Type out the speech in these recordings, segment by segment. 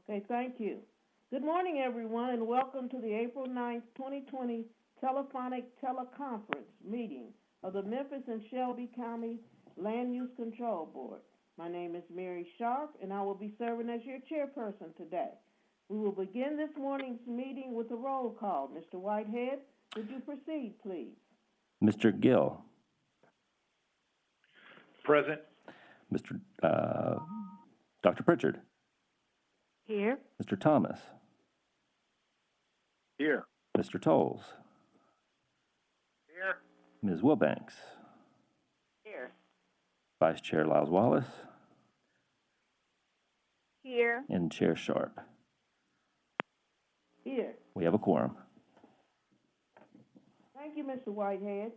Okay, thank you. Good morning, everyone, and welcome to the April 9th, 2020 telephonic teleconference meeting of the Memphis and Shelby County Land Use Control Board. My name is Mary Sharp, and I will be serving as your chairperson today. We will begin this morning's meeting with a roll call. Mr. Whitehead, would you proceed, please? Mr. Gill. Present. Dr. Pritchard. Here. Mr. Thomas. Here. Mr. Tolles. Here. Ms. Wilbanks. Here. Vice Chair Lyles Wallace. Here. And Chair Sharp. Here. We have a quorum. Thank you, Mr. Whitehead.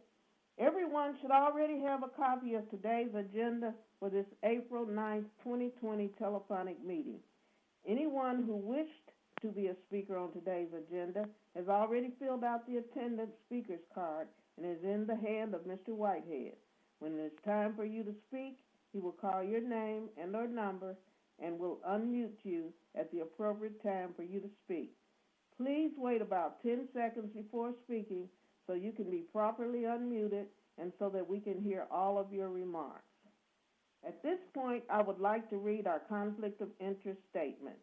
Everyone should already have a copy of today's agenda for this April 9th, 2020 telephonic meeting. Anyone who wished to be a speaker on today's agenda has already filled out the attendance speaker's card and is in the hand of Mr. Whitehead. When it's time for you to speak, he will call your name and or number and will unmute you at the appropriate time for you to speak. Please wait about 10 seconds before speaking so you can be properly unmuted and so that we can hear all of your remarks. At this point, I would like to read our conflict of interest statement.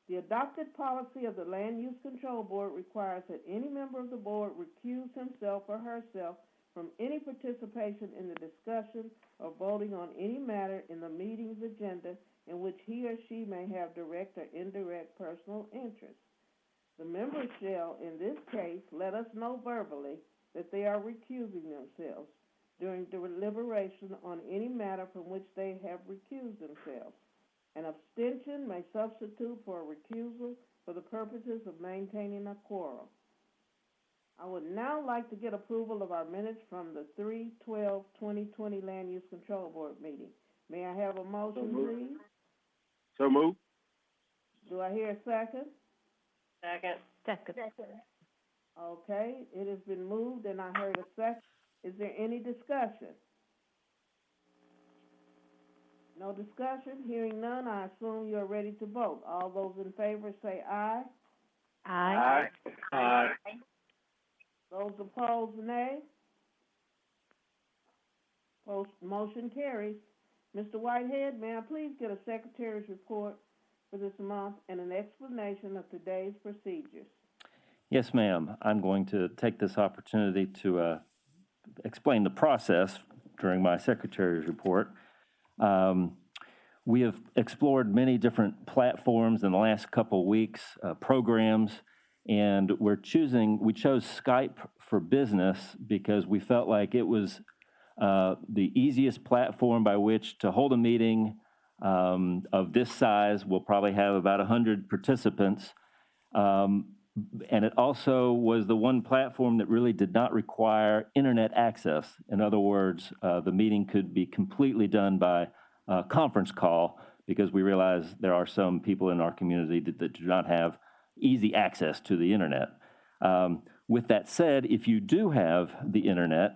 The adopted policy of the Land Use Control Board requires that any member of the board recuse himself or herself from any participation in the discussion or voting on any matter in the meeting's agenda in which he or she may have direct or indirect personal interest. The members shall, in this case, let us know verbally that they are recusing themselves during deliberation on any matter from which they have recused themselves. An abstention may substitute for a recusal for the purposes of maintaining a quorum. I would now like to get approval of our minutes from the 3/12/2020 Land Use Control Board meeting. May I have a motion, please? So moved. Do I hear a second? Second. Okay, it has been moved and I heard a second. Is there any discussion? No discussion? Hearing none, I assume you're ready to vote. All those in favor say aye. Aye. Aye. Those opposed, nay. Motion carries. Mr. Whitehead, may I please get a secretary's report for this month and an explanation of today's procedures? Yes, ma'am. I'm going to take this opportunity to explain the process during my secretary's report. We have explored many different platforms in the last couple weeks, programs, and we chose Skype for Business because we felt like it was the easiest platform by which to hold a meeting of this size. We'll probably have about 100 participants. And it also was the one platform that really did not require internet access. In other words, the meeting could be completely done by conference call because we realize there are some people in our community that do not have easy access to the internet. With that said, if you do have the internet,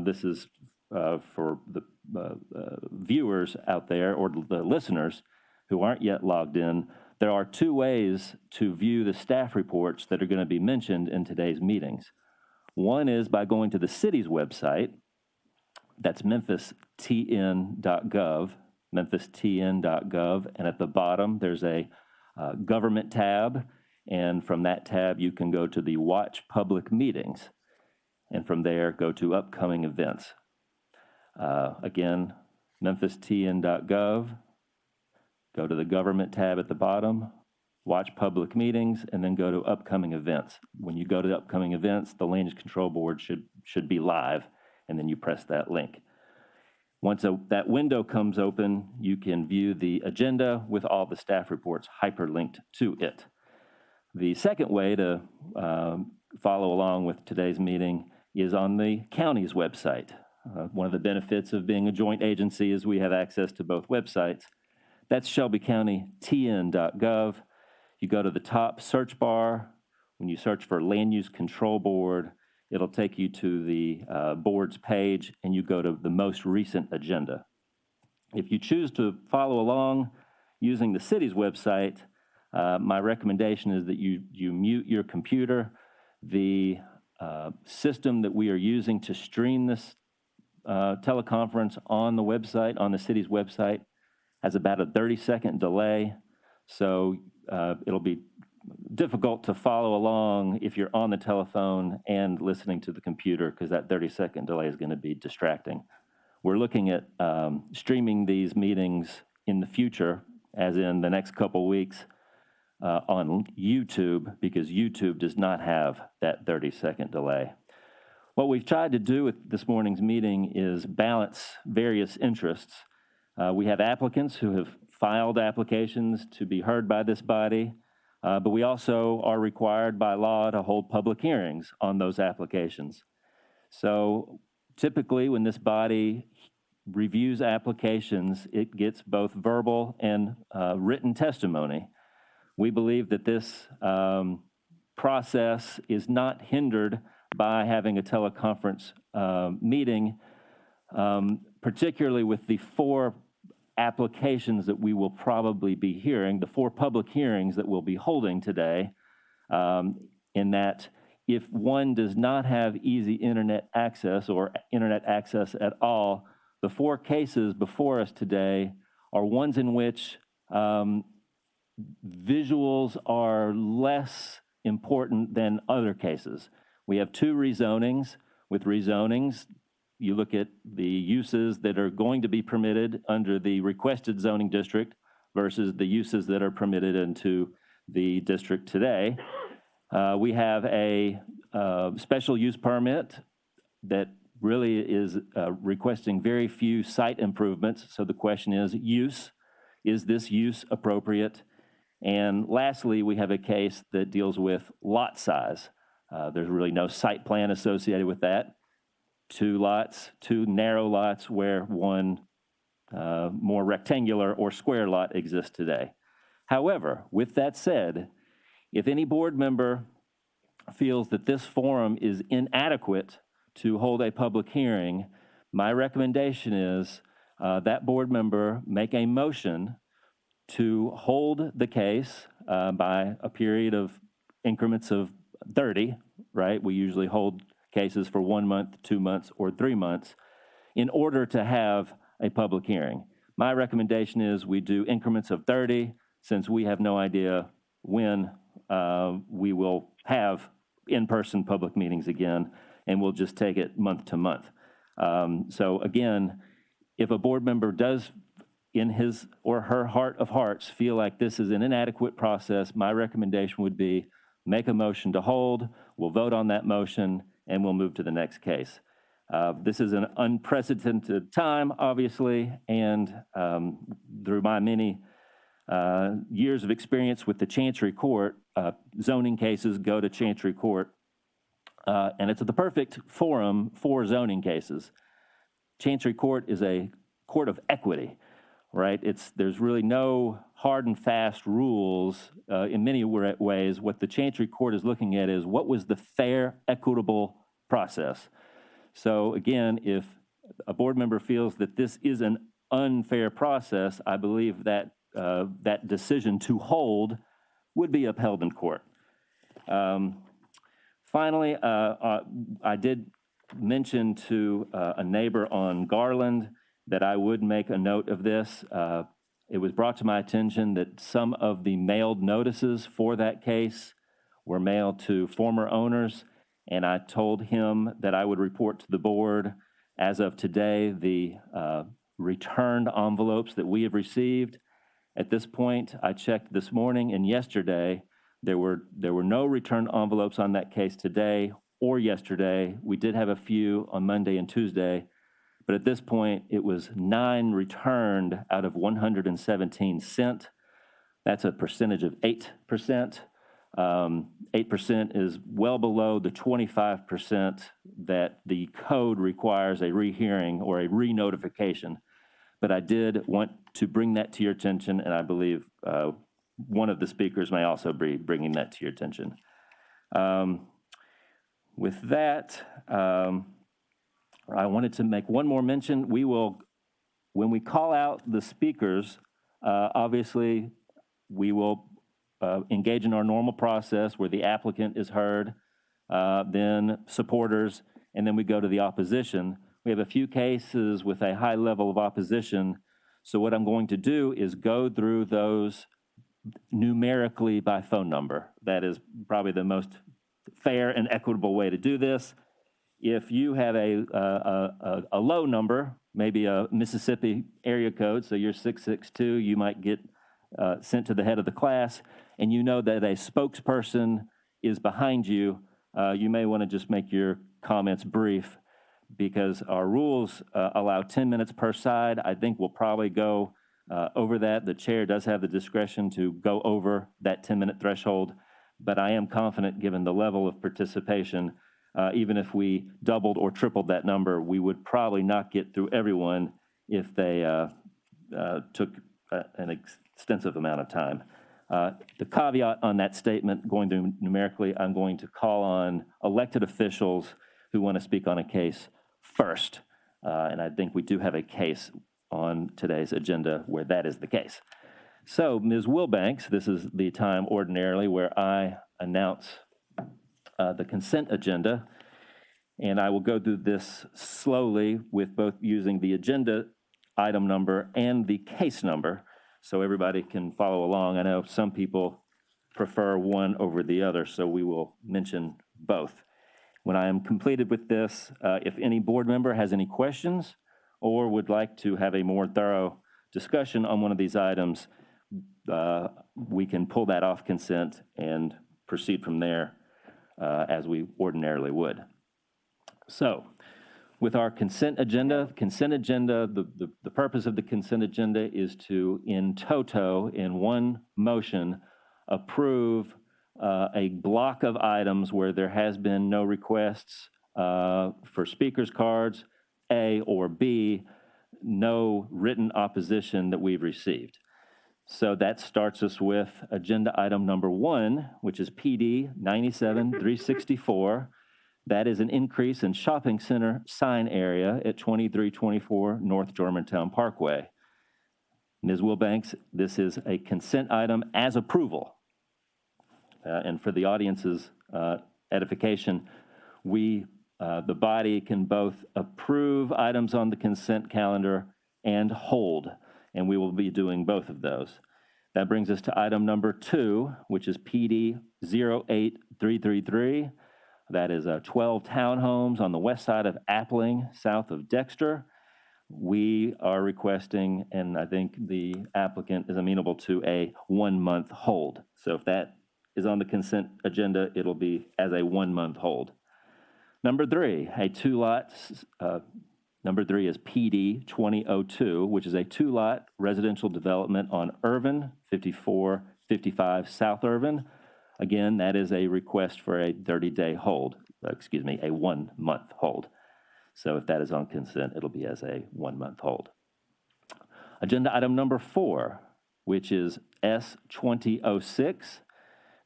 this is for the viewers out there or the listeners who aren't yet logged in, there are two ways to view the staff reports that are going to be mentioned in today's meetings. One is by going to the city's website, that's memphistn.gov, memphistn.gov, and at the bottom there's a government tab, and from that tab you can go to the Watch Public Meetings, and from there go to upcoming events. Again, memphistn.gov, go to the government tab at the bottom, watch public meetings, and then go to upcoming events. When you go to upcoming events, the Land Use Control Board should be live, and then you press that link. Once that window comes open, you can view the agenda with all the staff reports hyperlinked to it. The second way to follow along with today's meeting is on the county's website. One of the benefits of being a joint agency is we have access to both websites. That's shelbycountystn.gov. You go to the top search bar. When you search for Land Use Control Board, it'll take you to the board's page, and you go to the most recent agenda. If you choose to follow along using the city's website, My recommendation is that you mute your computer. The system that we are using to stream this teleconference on the website, on the city's website, has about a 30-second delay. So it'll be difficult to follow along if you're on the telephone and listening to the computer, because that 30-second delay is going to be distracting. We're looking at streaming these meetings in the future, as in the next couple weeks, on YouTube, because YouTube does not have that 30-second delay. What we've tried to do with this morning's meeting is balance various interests. We have applicants who have filed applications to be heard by this body, but we also are required by law to hold public hearings on those applications. So typically, when this body reviews applications, it gets both verbal and written testimony. We believe that this process is not hindered by having a teleconference meeting, particularly with the 4 applications that we will probably be hearing, the 4 public hearings that we'll be holding today, in that if one does not have easy internet access or internet access at all, the 4 cases before us today are ones in which visuals are less important than other cases. We have 2 rezonings. With rezonings, you look at the uses that are going to be permitted under the requested zoning district versus the uses that are permitted into the district today. We have a special use permit that really is requesting very few site improvements. So the question is use. Is this use appropriate? And lastly, we have a case that deals with lot size. There's really no site plan associated with that. 2 lots, 2 narrow lots where one more rectangular or square lot exists today. However, with that said, if any board member feels that this forum is inadequate to hold a public hearing, my recommendation is that board member make a motion to hold the case by a period of increments of 30, right? We usually hold cases for 1 month, 2 months, or 3 months in order to have a public hearing. My recommendation is we do increments of 30, since we have no idea when we will have in-person public meetings again, and we'll just take it month to month. So again, if a board member does, in his or her heart of hearts, feel like this is an inadequate process, my recommendation would be make a motion to hold, we'll vote on that motion, and we'll move to the next case. This is an unprecedented time, obviously, and through my many years of experience with the Chancery Court, zoning cases go to Chancery Court, and it's the perfect forum for zoning cases. Chancery Court is a court of equity, right? There's really no hard and fast rules in many ways. What the Chancery Court is looking at is what was the fair, equitable process. So again, if a board member feels that this is an unfair process, I believe that that decision to hold would be upheld in court. Finally, I did mention to a neighbor on Garland that I would make a note of this. It was brought to my attention that some of the mailed notices for that case were mailed to former owners, and I told him that I would report to the board as of today the returned envelopes that we have received. At this point, I checked this morning and yesterday, there were no returned envelopes on that case today or yesterday. We did have a few on Monday and Tuesday, but at this point, it was 9 returned out of 117 sent. That's a percentage of 8%. 8% is well below the 25% that the code requires a rehearing or a re-notification. But I did want to bring that to your attention, and I believe one of the speakers may also be bringing that to your attention. With that, I wanted to make one more mention. We will, when we call out the speakers, obviously we will engage in our normal process where the applicant is heard, then supporters, and then we go to the opposition. We have a few cases with a high level of opposition. So what I'm going to do is go through those numerically by phone number. That is probably the most fair and equitable way to do this. If you have a low number, maybe a Mississippi area code, so you're 662, you might get sent to the head of the class, and you know that a spokesperson is behind you, you may want to just make your comments brief because our rules allow 10 minutes per side. I think we'll probably go over that. The chair does have the discretion to go over that 10-minute threshold, but I am confident given the level of participation, even if we doubled or tripled that number, we would probably not get through everyone if they took an extensive amount of time. The caveat on that statement, going through numerically, I'm going to call on elected officials who want to speak on a case first. And I think we do have a case on today's agenda where that is the case. So, Ms. Wilbanks, this is the time ordinarily where I announce the consent agenda. And I will go through this slowly with both using the agenda item number and the case number so everybody can follow along. I know some people prefer one over the other, so we will mention both. When I am completed with this, if any board member has any questions or would like to have a more thorough discussion on one of these items, we can pull that off consent and proceed from there as we ordinarily would. So, with our consent agenda, the purpose of the consent agenda is to, in toto, in one motion, approve a block of items where there has been no requests for speakers cards, A, or B, no written opposition that we've received. So that starts us with agenda item number 1, which is PD 97-364. That is an increase in shopping center sign area at 2324 North Germantown Parkway. Ms. Wilbanks, this is a consent item as approval. And for the audience's edification, the body can both approve items on the consent calendar and hold, and we will be doing both of those. That brings us to item number 2, which is PD 08333. That is 12 townhomes on the west side of Appling, south of Dexter. We are requesting, and I think the applicant is amenable to, a 1-month hold. So if that is on the consent agenda, it'll be as a 1-month hold. Number 3, a 2-lot, number 3 is PD 2002, which is a 2-lot residential development on Irvin, 5455 South Irvin. Again, that is a request for a 30-day hold, a 1-month hold. So if that is on consent, it'll be as a 1-month hold. Agenda item number 4, which is S2006,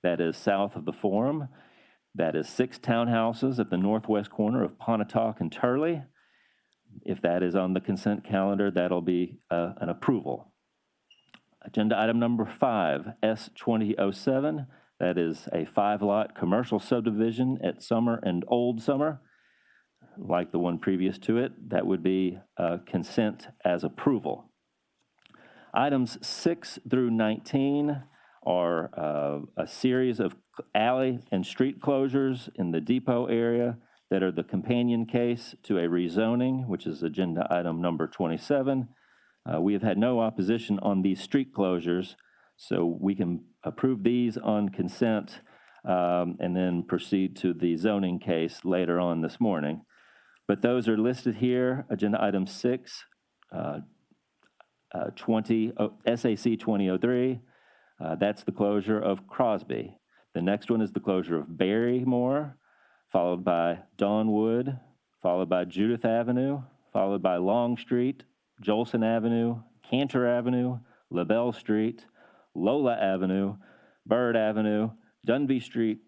that is south of the Forum. That is 6 townhouses at the northwest corner of Pontotoc and Turley. If that is on the consent calendar, that'll be an approval. Agenda item number 5, S2007, that is a 5-lot commercial subdivision at Summer and Old Summer. Like the one previous to it, that would be consent as approval. Items 6 through 19 are a series of alley and street closures in the depot area that are the companion case to a rezoning, which is agenda item number 27. We have had no opposition on these street closures, so we can approve these on consent and then proceed to the zoning case later on this morning. But those are listed here, agenda item 6, SAC 2003. That's the closure of Crosby. The next one is the closure of Barrymore, followed by Dawnwood, followed by Judith Avenue, followed by Long Street, Jolson Avenue, Cantor Avenue, LaBelle Street, Lola Avenue, Bird Avenue, Dunby Street,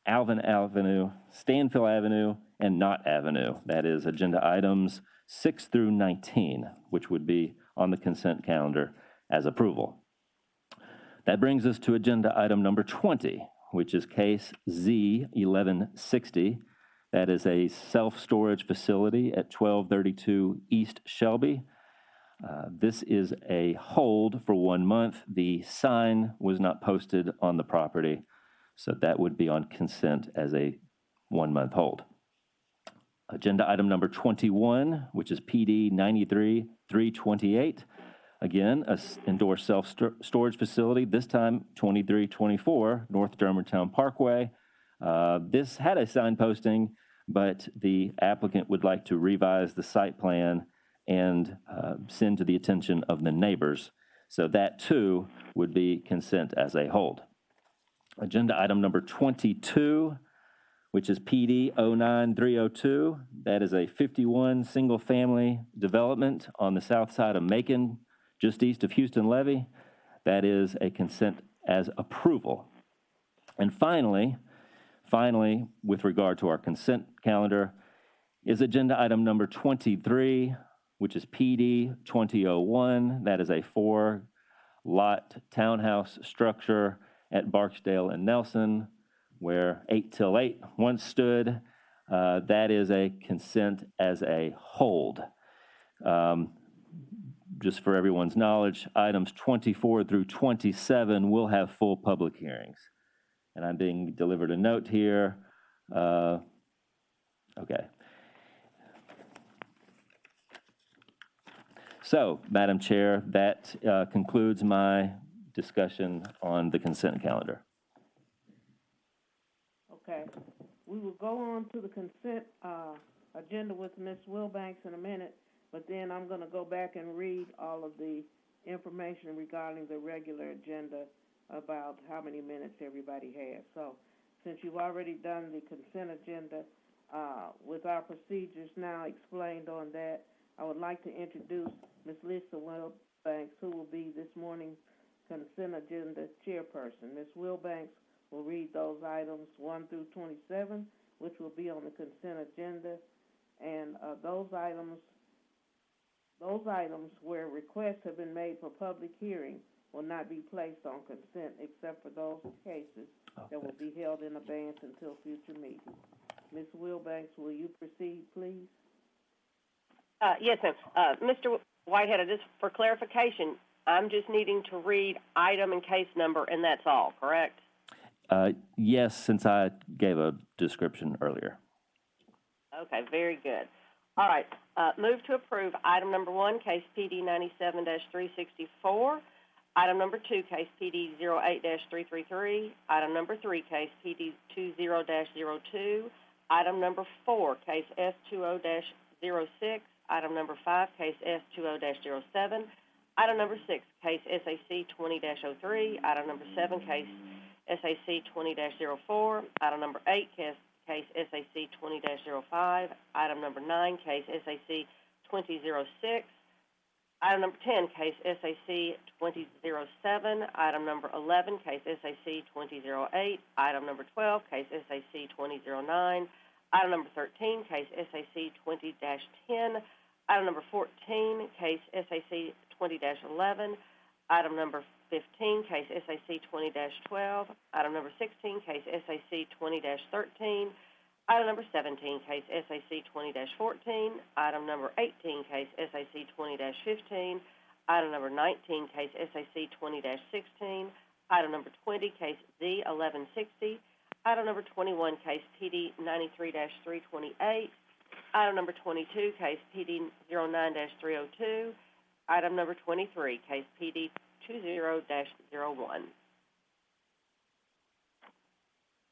Alvin Avenue, Stanfield Avenue, and Knott Avenue. That is agenda items 6 through 19, which would be on the consent calendar as approval. That brings us to agenda item number 20, which is case Z1160. That is a self-storage facility at 1232 East Shelby. This is a hold for 1 month. The sign was not posted on the property, so that would be on consent as a 1-month hold. Agenda item number 21, which is PD 93-328. Again, a indoor self-storage facility, this time 2324 North Germantown Parkway. This had a sign posting, but the applicant would like to revise the site plan and send to the attention of the neighbors. So that too would be consent as a hold. Agenda item number 22, which is PD 09302. That is a 51 single-family development on the south side of Macon, just east of Houston Levee. That is a consent as approval. And finally, with regard to our consent calendar, is agenda item number 23, which is PD 2001. That is a 4-lot townhouse structure at Barksdale and Nelson, where 8 till 8 once stood. That is a consent as a hold. Just for everyone's knowledge, items 24 through 27 will have full public hearings. And I'm being delivered a note here. Okay. So, Madam Chair, that concludes my discussion on the consent calendar. Okay, we will go on to the consent agenda with Ms. Wilbanks in a minute, but then I'm going to go back and read all of the information regarding the regular agenda about how many minutes everybody has. So, since you've already done the consent agenda with our procedures now explained on that, I would like to introduce Ms. Lisa Wilbanks, who will be this morning's consent agenda chairperson. Ms. Wilbanks will read those items 1 through 27, which will be on the consent agenda, and those items where requests have been made for public hearing will not be placed on consent except for those cases that will be held in abeyance until future meetings. Ms. Wilbanks, will you proceed, please? Yes, ma'am. Mr. Whitehead, just for clarification, I'm just needing to read item and case number, and that's all, correct? Yes, since I gave a description earlier. Okay, very good. All right, move to approve item number 1, case PD 97-364. Item number 2, case PD 08-333. Item number 3, case PD 20-02. Item number 4, case S20-06. Item number 5, case S20-07. Item number 6, case SAC 20-03. Item number 7, case SAC 20-04. Item number 8, case SAC 20-05. Item number 9, case SAC 20-06. Item number 10, case SAC 20-07. Item number 11, case SAC 20-08. Item number 12, case SAC 20-09. Item number 13, case SAC 20-10. Item number 14, case SAC 20-11. Item number 15, case SAC 20-12. Item number 16, case SAC 20-13. Item number 17, case SAC 20-14. Item number 18, case SAC 20-15. Item number 19, case SAC 20-16. Item number 20, case Z1160. Item number 21, case PD 93-328. Item number 22, case PD 09-302. Item number 23, case PD 20-01.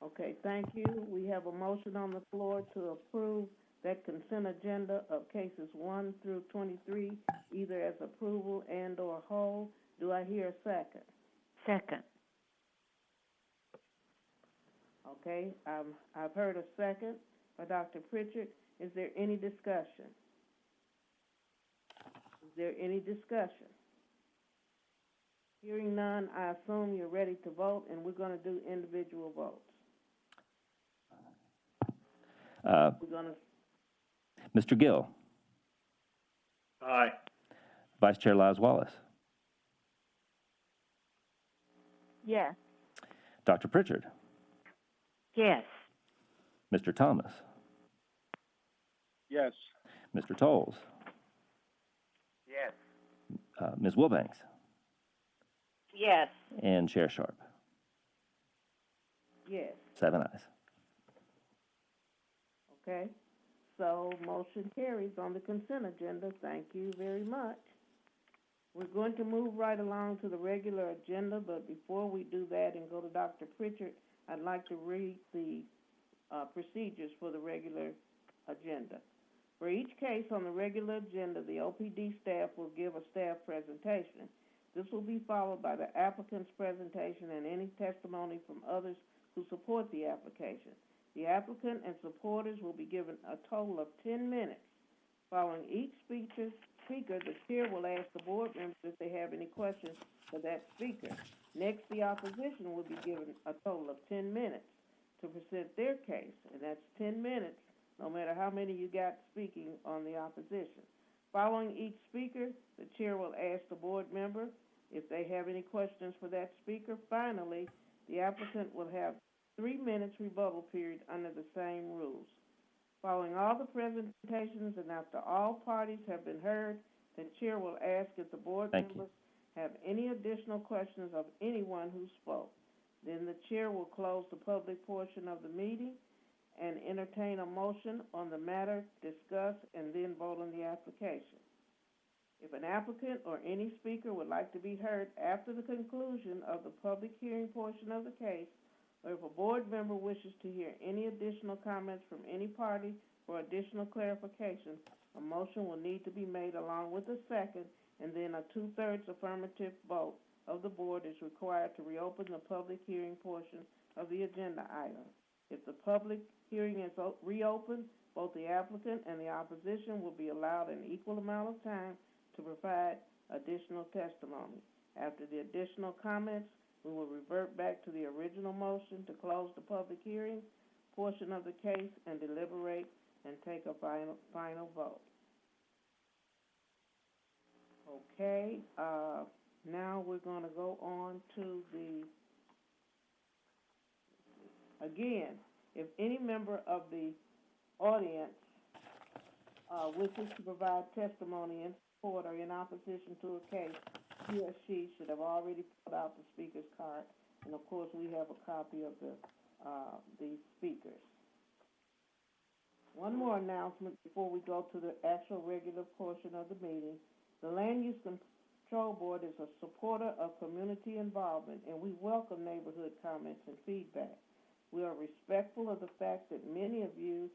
Okay, thank you. We have a motion on the floor to approve that consent agenda of cases 1 through 23, either as approval and or hold. Do I hear a second? Second. Okay, I've heard a second by Dr. Pritchard. Is there any discussion? Is there any discussion? Hearing none, I assume you're ready to vote, and we're going to do individual votes. Mr. Gill. Aye. Vice Chair Liz Wallace. Yes. Dr. Pritchard, Yes. Mr. Thomas, Yes. Mr. Tolles, Yes. Ms. Wilbanks, Yes. and Chair Sharp. Yes, 7 ayes. okay? So motion carries on the consent agenda. Thank you very much. We're going to move right along to the regular agenda, but before we do that and go to Dr. Pritchard, I'd like to read the procedures for the regular agenda. For each case on the regular agenda, the OPD staff will give a staff presentation. This will be followed by the applicant's presentation and any testimony from others who support the application. The applicant and supporters will be given a total of 10 minutes. Following each speaker, the chair will ask the board members if they have any questions for that speaker. Next, the opposition will be given a total of 10 minutes to present their case, and that's 10 minutes, no matter how many you got speaking on the opposition. Following each speaker, the chair will ask the board member if they have any questions for that speaker. Finally, the applicant will have 3 minutes rebuttal period under the same rules. Following all the presentations and after all parties have been heard, the chair will ask if the board Thank you. members have any additional questions of anyone who spoke. Then the chair will close the public portion of the meeting and entertain a motion on the matter discussed and then vote on the application. If an applicant or any speaker would like to be heard after the conclusion of the public hearing portion of the case, or if a board member wishes to hear any additional comments from any party for additional clarification, a motion will need to be made along with a second, and then a 2/3 affirmative vote of the board is required to reopen the public hearing portion of the agenda item. If the public hearing is reopened, both the applicant and the opposition will be allowed an equal amount of time to provide additional testimony. After the additional comments, we will revert back to the original motion to close the public hearing portion of the case and deliberate and take a final vote. Okay, now we're going to go on to again, if any member of the audience wishes to provide testimony in support or in opposition to a case, he or she should have already filled out the speaker's card, and of course, we have a copy of the speakers. One more announcement before we go to the actual regular portion of the meeting. The Land Use Control Board is a supporter of community involvement, and we welcome neighborhood comments and feedback. We are respectful of the fact that many of you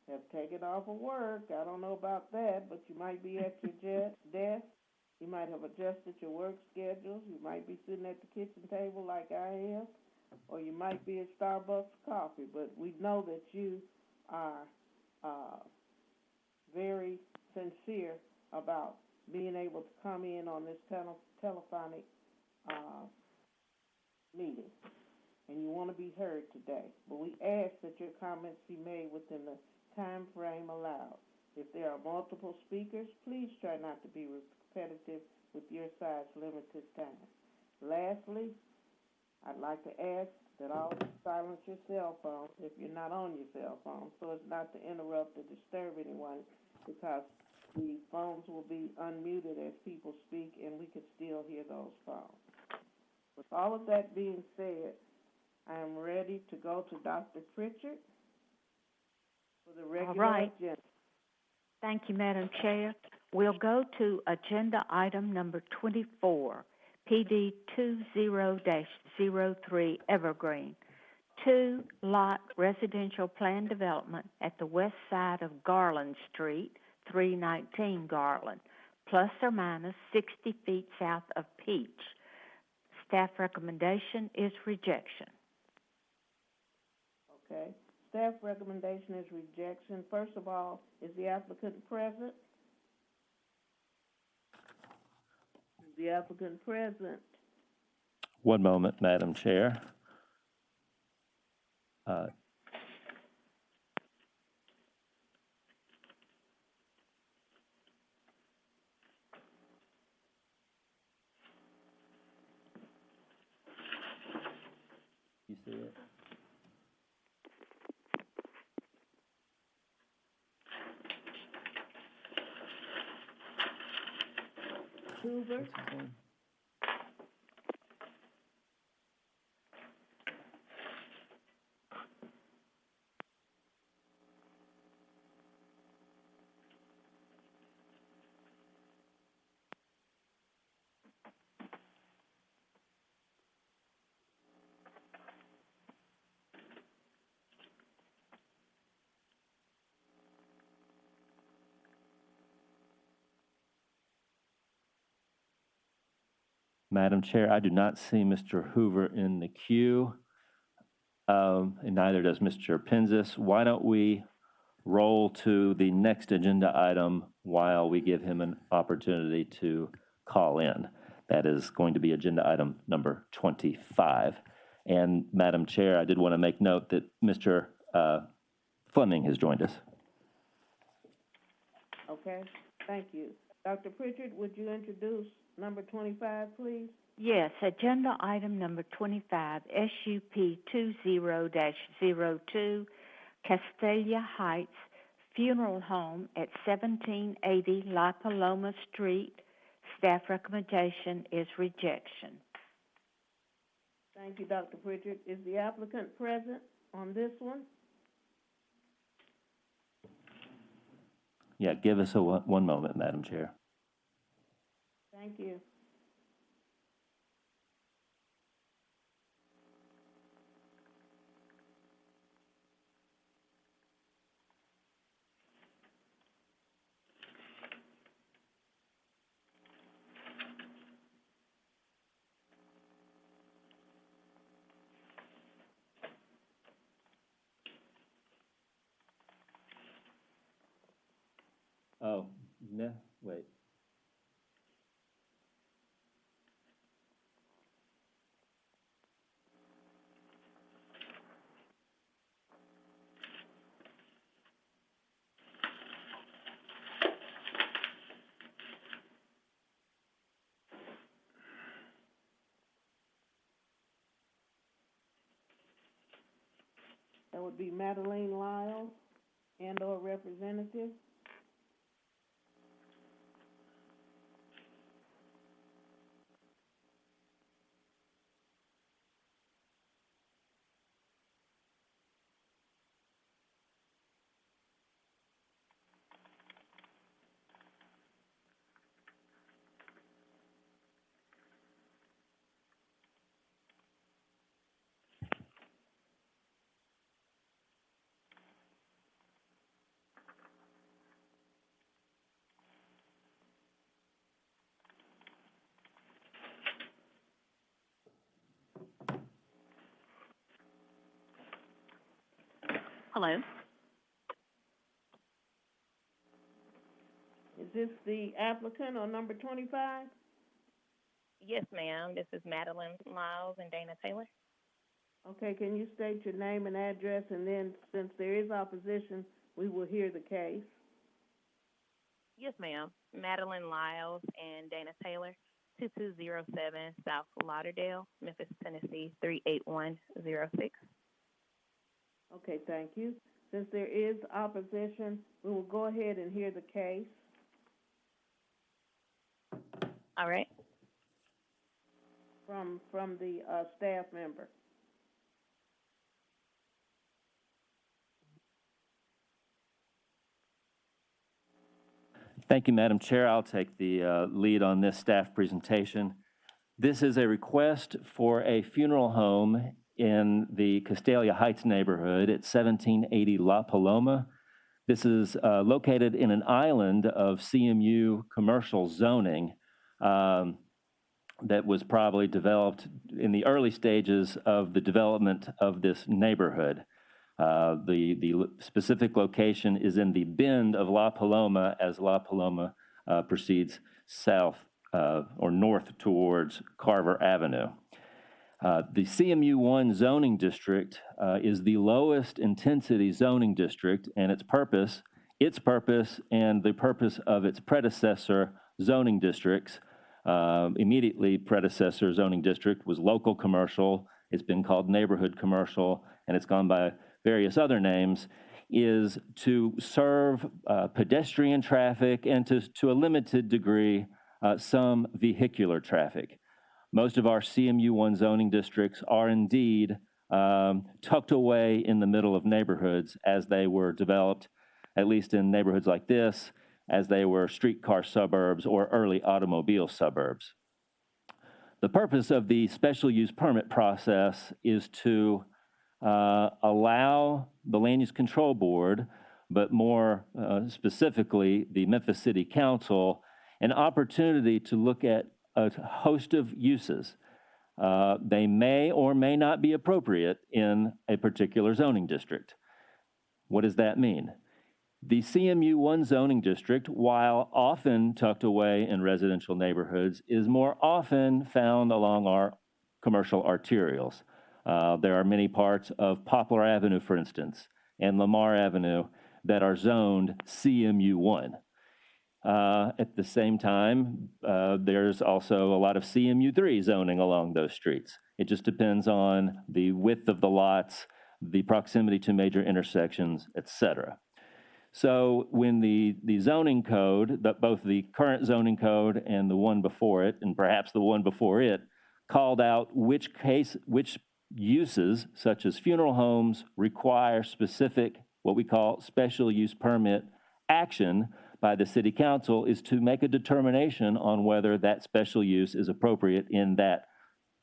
have taken off of work. I don't know about that, but you might be at your desk. You might have adjusted your work schedules. You might be sitting at the kitchen table like I am, or you might be at Starbucks coffee. But we know that you are very sincere about being able to come in on this telephonic meeting, and you want to be heard today. But we ask that your comments be made within the time frame allowed. If there are multiple speakers, please try not to be repetitive with your side's limited time. Lastly, I'd like to ask that all silence your cell phones if you're not on your cell phone, so as not to interrupt or disturb anyone, because the phones will be unmuted as people speak, and we could still hear those phones. With all of that being said, I am ready to go to Dr. Pritchard for the regular agenda. Thank you, Madam Chair. We'll go to agenda item number 24, PD 20-03 Evergreen, 2-lot residential plan development at the west side of Garland Street, 319 Garland, plus or minus 60 feet south of Peach. Staff recommendation is rejection. Okay. Staff recommendation is rejection. First of all, is the applicant present? Is the applicant present? One moment, Madam Chair. You see it? Hoover, What's his name? Madam Chair, I do not see Mr. Hoover in the queue, and neither does Mr. Penzis. Why don't we roll to the next agenda item while we give him an opportunity to call in? That is going to be agenda item number 25. And Madam Chair, I did want to make note that Mr. Fleming has joined us. okay, thank you. Dr. Pritchard, would you introduce number 25, please? Yes, agenda item number 25, SUP 20-02, Castalia Heights Funeral Home at 1780 La Paloma Street. Staff recommendation is rejection. Thank you, Dr. Pritchard. Is the applicant present on this one? Yeah, give us one moment, Madam Chair. Thank you. Oh, no, wait. That would be Madeline Lyles and/or representative. Hello. Is this the applicant on number 25? Yes, ma'am. This is Madeline Lyles and Dana Taylor. Okay, can you state your name and address, and then, since there is opposition, we will hear the case. Yes, ma'am. Madeline Lyles and Dana Taylor, 2207 South Lauderdale, Memphis, Tennessee, 38106. Okay, thank you. Since there is opposition, we will go ahead and hear the case. All right. From the staff member. Thank you, Madam Chair. I'll take the lead on this staff presentation. This is a request for a funeral home in the Castalia Heights neighborhood at 1780 La Paloma. This is located in an island of CMU commercial zoning that was probably developed in the early stages of the development of this neighborhood. The specific location is in the bend of La Paloma as La Paloma proceeds south or north towards Carver Avenue. The CMU1 zoning district is the lowest intensity zoning district, and its purpose and the purpose of its predecessor zoning districts, immediately predecessor zoning district was local commercial, it's been called neighborhood commercial, and it's gone by various other names, is to serve pedestrian traffic and to a limited degree, some vehicular traffic. Most of our CMU1 zoning districts are indeed tucked away in the middle of neighborhoods as they were developed, at least in neighborhoods like this, as they were streetcar suburbs or early automobile suburbs. The purpose of the special use permit process is to allow the Land Use Control Board, but more specifically the Memphis City Council, an opportunity to look at a host of uses. They may or may not be appropriate in a particular zoning district. What does that mean? The CMU1 zoning district, while often tucked away in residential neighborhoods, is more often found along our commercial arterials. There are many parts of Poplar Avenue, for instance, and Lamar Avenue that are zoned CMU1. At the same time, there's also a lot of CMU3 zoning along those streets. It just depends on the width of the lots, the proximity to major intersections, et cetera. So when the zoning code, both the current zoning code and the one before it, and perhaps the one before it, called out which uses, such as funeral homes, require specific, what we call special use permit action by the city council, is to make a determination on whether that special use is appropriate in that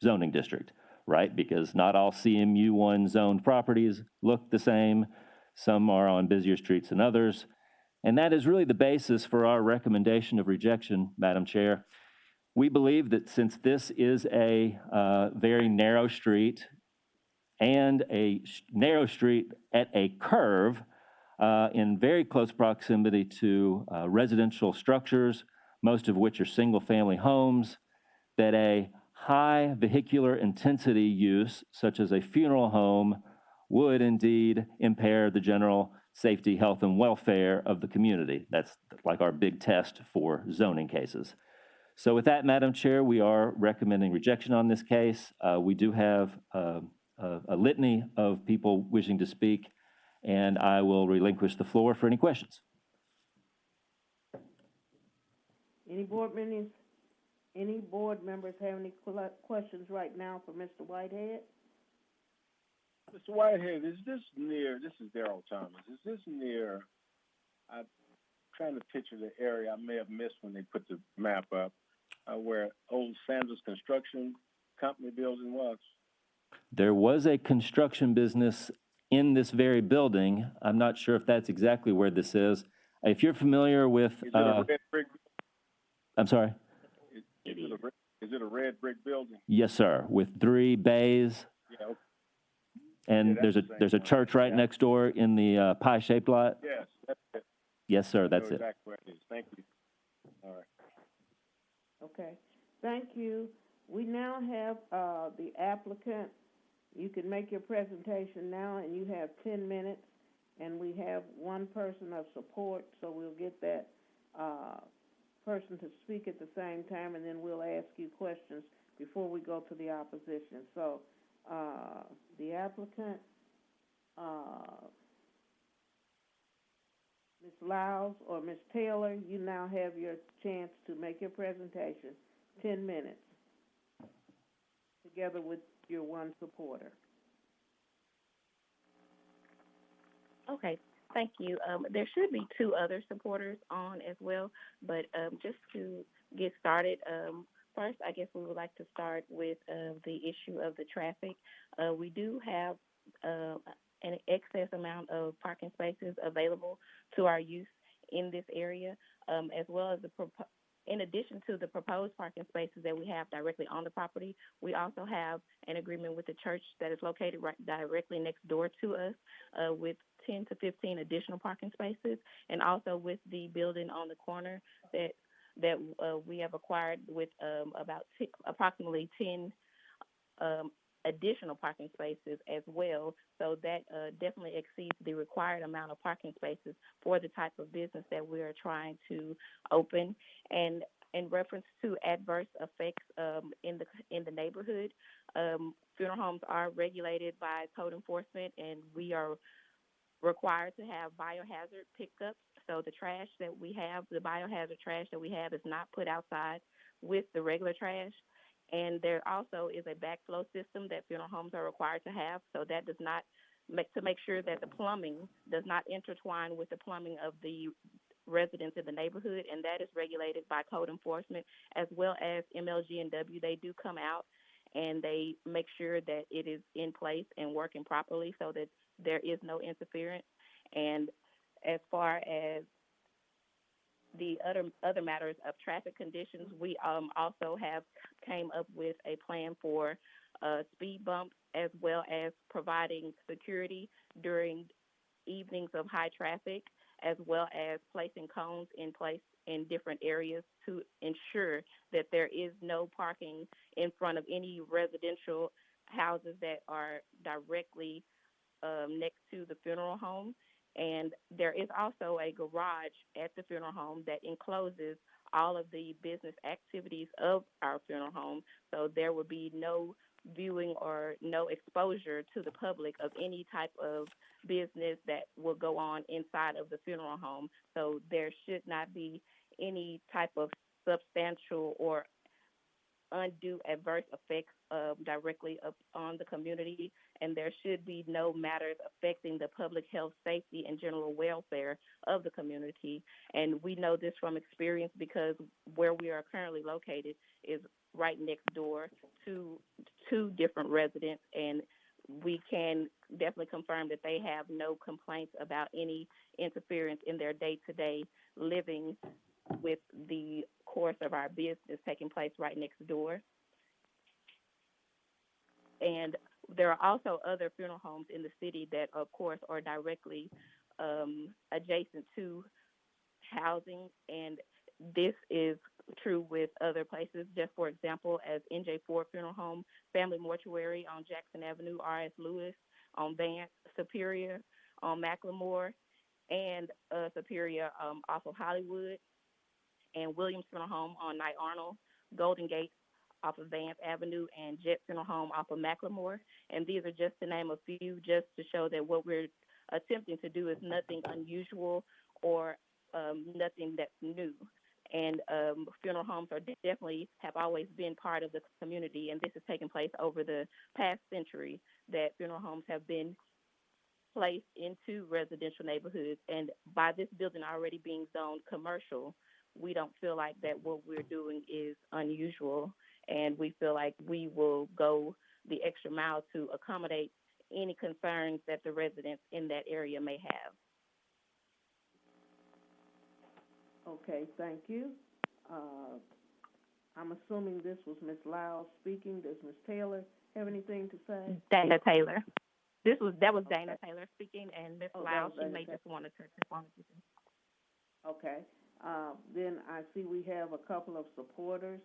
zoning district, right? Because not all CMU1 zoned properties look the same. Some are on busier streets than others. And that is really the basis for our recommendation of rejection, Madam Chair. We believe that since this is a very narrow street and a narrow street at a curve in very close proximity to residential structures, most of which are single-family homes, that a high vehicular intensity use, such as a funeral home, would indeed impair the general safety, health, and welfare of the community. That's like our big test for zoning cases. So with that, Madam Chair, we are recommending rejection on this case. We do have a litany of people wishing to speak, and I will relinquish the floor for any questions. Any board members have any questions right now for Mr. Whitehead? Mr. Whitehead, this is Darrell Thomas, is this near, I'm trying to picture the area I may have missed when they put the map up, where old Sanders Construction Company building was? There was a construction business in this very building. I'm not sure if that's exactly where this is. If you're familiar with... Is it a red brick? I'm sorry? Is it a red brick building? Yes, sir, with 3 bays. Yeah, okay. And Yeah, there's a church right next door in the pie-shaped lot? Yes, that's it. Yes, sir, that's I know it. exactly where it is. Thank you. All right. Okay, thank you. We now have the applicant. You can make your presentation now, and you have 10 minutes, and we have one person of support, so we'll get that person to speak at the same time, and then we'll ask you questions before we go to the opposition. So the applicant, Ms. Lyles or Ms. Taylor, you now have your chance to make your presentation, 10 minutes, together with your one supporter. Okay, thank you. There should be 2 other supporters on as well, but just to get started, first, I guess we would like to start with the issue of the traffic. We do have an excess amount of parking spaces available to our use in this area, as well as in addition to the proposed parking spaces that we have directly on the property. We also have an agreement with the church that is located right directly next door to us with 10 to 15 additional parking spaces, and also with the building on the corner that we have acquired with approximately 10 additional parking spaces as well. So that definitely exceeds the required amount of parking spaces for the type of business that we are trying to open. And in reference to adverse effects in the neighborhood. Funeral homes are regulated by code enforcement, and we are required to have biohazard pickups. So the trash that we have, the biohazard trash that we have, is not put outside with the regular trash. And there also is a backflow system that funeral homes are required to have. So that does not make sure that the plumbing does not intertwine with the plumbing of the residents in the neighborhood, and that is regulated by code enforcement as well as MLG&W. They do come out and they make sure that it is in place and working properly so that there is no interference. And as far as the other matters of traffic conditions, we also have came up with a plan for speed bumps as well as providing security during evenings of high traffic, as well as placing cones in place in different areas to ensure that there is no parking in front of any residential houses that are directly next to the funeral home. And there is also a garage at the funeral home that encloses all of the business activities of our funeral home. So there will be no viewing or no exposure to the public of any type of business that will go on inside of the funeral home. So there should not be any type of substantial or undue adverse effects directly on the community, and there should be no matters affecting the public health, safety, and general welfare of the community. And we know this from experience because where we are currently located is right next door to two different residents, and we can definitely confirm that they have no complaints about any interference in their day-to-day living with the course of our business taking place right next door. And there are also other funeral homes in the city that, of course, are directly adjacent to housing, and this is true with other places. Just for example, as NJ4 Funeral Home, Family Mortuary on Jackson Avenue, R.S. Lewis on Vance, Superior on McLemore, and Superior off of Hollywood, and Williams Funeral Home on Knight Arnold, Golden Gate off of Vance Avenue, and Jet Funeral Home off of McLemore. And these are just to name a few, just to show that what we're attempting to do is nothing unusual or nothing that's new. And funeral homes are definitely have always been part of the community, and this has taken place over the past century, that funeral homes have been placed into residential neighborhoods. And by this building already being zoned commercial, we don't feel like that what we're doing is unusual, and we feel like we will go the extra mile to accommodate any concerns that the residents in that area may have. Okay, thank you. I'm assuming this was Ms. Lyles speaking. Does Ms. Taylor have anything to say? Dana Taylor. That was Dana Taylor speaking, and Ms. Lyles, she may just want to touch upon it. Okay. Then I see we have a couple of supporters.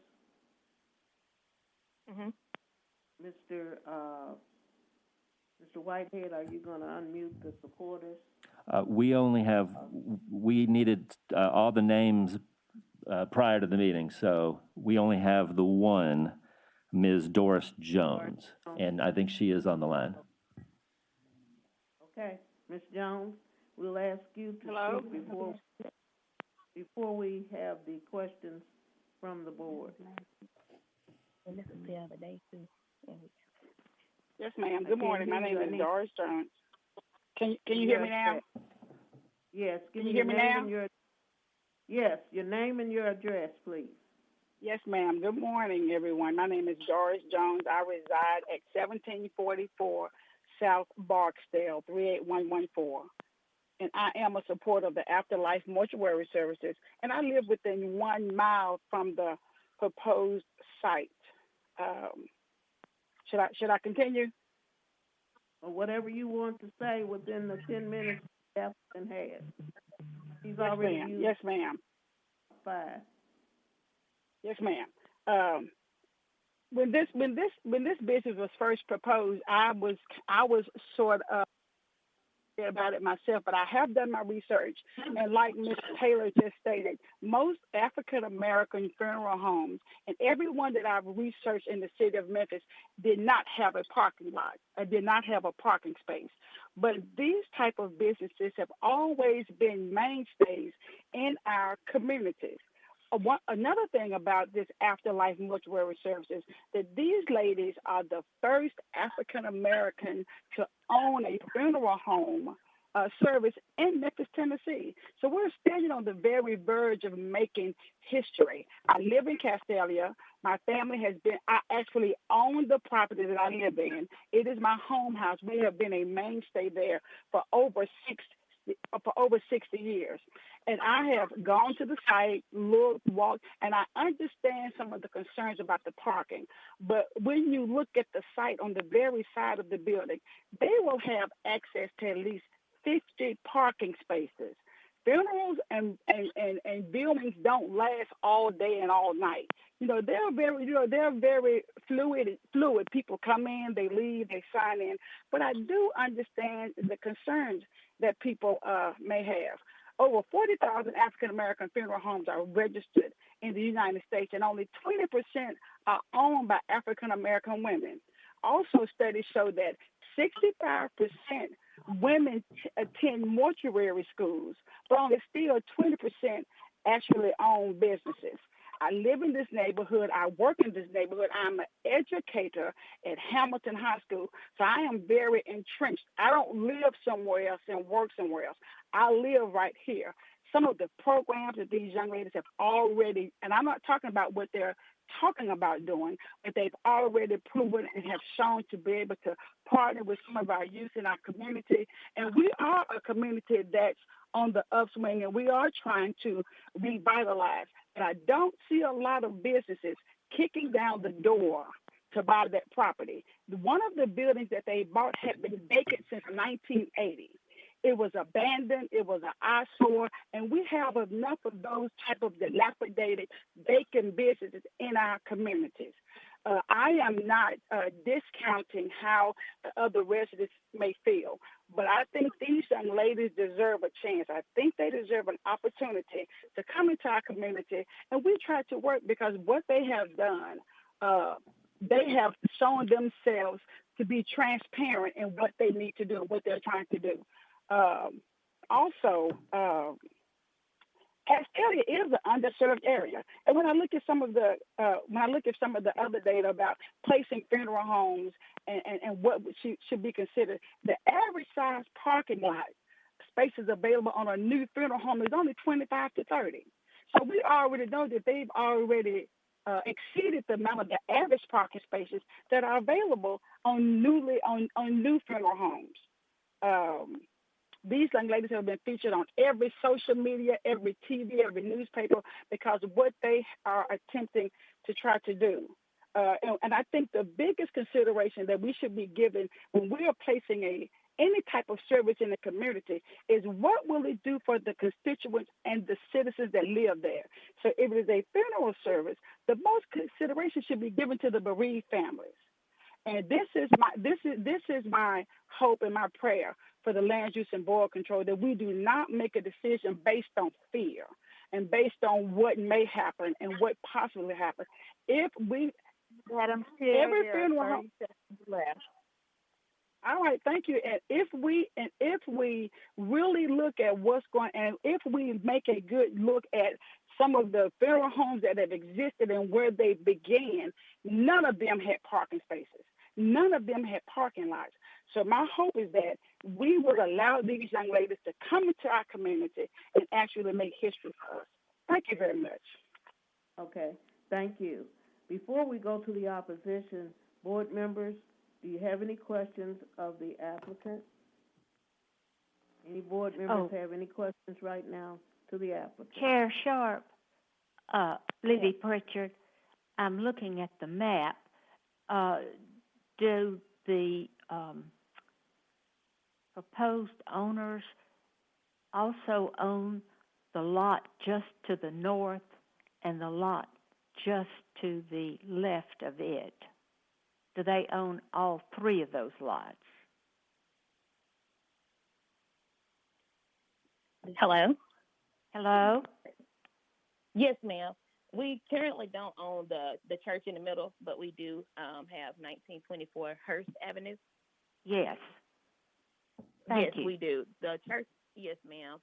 Mm-hmm. Mr. Whitehead, are you going to unmute the supporters? We needed all the names prior to the meeting, so we only have the one, Ms. Doris Jones, and I think she is on the line. Okay, Ms. Jones, we'll ask you to speak before we have the questions from the board. And this is the other day, too. Yes, ma'am. Good morning. My name is Doris Jones. Can you hear me now? Yes. Can you hear me now? Yes, your name and your address, please. Yes, ma'am. Good morning, everyone. My name is Doris Jones. I reside at 1744 South Barksdale, 38114. And I am a supporter of the Afterlife Mortuary Services, and I live within 1 mile from the proposed site. Should I continue? Or whatever you want to say within the 10 minutes the applicant has. He's already used. Yes, ma'am. 5. Yes, ma'am. When this business was first proposed, I was sort of about it myself, but I have done my research. And like Ms. Taylor just stated, most African American funeral homes and everyone that I've researched in the city of Memphis did not have a parking lot, did not have a parking space. But these type of businesses have always been mainstays in our communities. Another thing about this afterlife mortuary services, that these ladies are the first African American to own a funeral home service in Memphis, Tennessee. So we're standing on the very verge of making history. I live in Castalia. My family I actually own the property that I live in. It is my home house. We have been a mainstay there for over 60 years. And I have gone to the site, looked, walked, and I understand some of the concerns about the parking. But when you look at the site on the very side of the building, they will have access to at least 50 parking spaces. Funerals and buildings don't last all day and all night. They're very fluid. People come in, they leave, they sign in. But I do understand the concerns that people may have. Over 40,000 African American funeral homes are registered in the United States, and only 20% are owned by African American women. Also, studies show that 65% women attend mortuary schools, but only still 20% actually own businesses. I live in this neighborhood. I work in this neighborhood. I'm an educator at Hamilton High School, so I am very entrenched. I don't live somewhere else and work somewhere else. I live right here. Some of the programs that these young ladies have already, and I'm not talking about what they're talking about doing, but they've already proven and have shown to be able to partner with some of our youth in our community. And we are a community that's on the upswing, and we are trying to revitalize. But I don't see a lot of businesses kicking down the door to buy that property. One of the buildings that they bought had been vacant since 1980. It was abandoned. It was an eyesore, and we have enough of those type of dilapidated, vacant businesses in our communities. I am not discounting how other residents may feel, but I think these young ladies deserve a chance. I think they deserve an opportunity to come into our community, and we try to work because what they have done, they have shown themselves to be transparent in what they need to do and what they're trying to do. Castalia is an underserved area, and when I look at some of the other data about placing funeral homes and what should be considered, the average size parking lot spaces available on a new funeral home is only 25 to 30. So we already know that they've already exceeded the amount of the average parking spaces that are available on new funeral homes. These young ladies have been featured on every social media, every TV, every newspaper, because of what they are attempting to try to do. And I think the biggest consideration that we should be given when we are placing any type of service in the community is what will it do for the constituents and the citizens that live there. So if it is a funeral service, the most consideration should be given to the bereaved families. And this is my hope and my prayer for the Land Use and Board Control, that we do not make a decision based on fear and based on what may happen and what possibly happen. If we, Madam Chair, every there are funeral 30 home seconds left. All right, thank you. And if we really look at what's going, and if we make a good look at some of the funeral homes that have existed and where they began, none of them had parking spaces. None of them had parking lots. So my hope is that we will allow these young ladies to come into our community and actually make history for us. Thank you very much. Okay, thank you. Before we go to the opposition, board members, do you have any questions of the applicant? Any board members have any questions right now to the applicant? Chair Sharp, Libby Pritchard, I'm looking at the map. Do the proposed owners also own the lot just to the north and the lot just to the left of it? Do they own all three of those lots? Hello? Hello? Yes, ma'am. We currently don't own the church in the middle, but we do have 1924 Hearst Avenue. Yes. Thank Yes, you. we do. The church, yes, ma'am.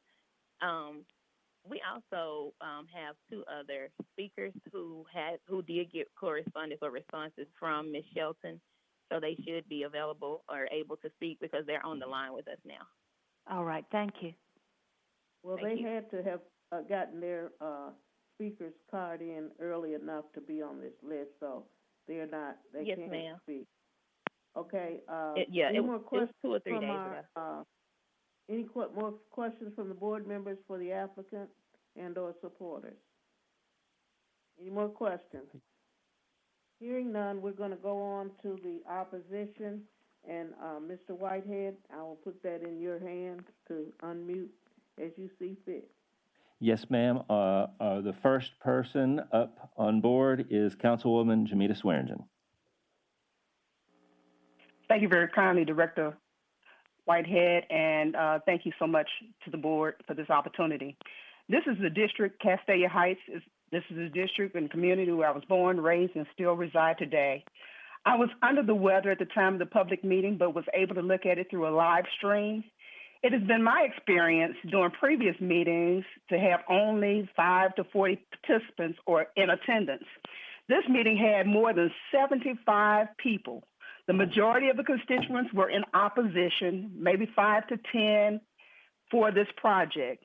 We also have two other speakers who did get correspondence or responses from Ms. Shelton, so they should be available or able to speak because they're on the line with us now. All right, thank you. Well, Thank they you. had to have gotten their speaker's card in early enough to be on this list, so they Yes, can't ma'am. speak. Okay, It more was questions 2 or 3 from days our, ago. more questions from the board members for the applicant and or supporters? Any more questions? Hearing none, we're gonna go on to the opposition, and, Mr. Whitehead, I will put that in your hands to unmute as you see fit. Yes, ma'am. The first person up on board is Councilwoman Jamita Swearingen. Thank you very kindly, Director Whitehead, and thank you so much to the board for this opportunity. This is the district, Castalia Heights. This is the district and community where I was born, raised, and still reside today. I was under the weather at the time of the public meeting, but was able to look at it through a live stream. It has been my experience during previous meetings to have only 5 to 40 participants or in attendance. This meeting had more than 75 people. The majority of the constituents were in opposition, maybe 5 to 10 for this project.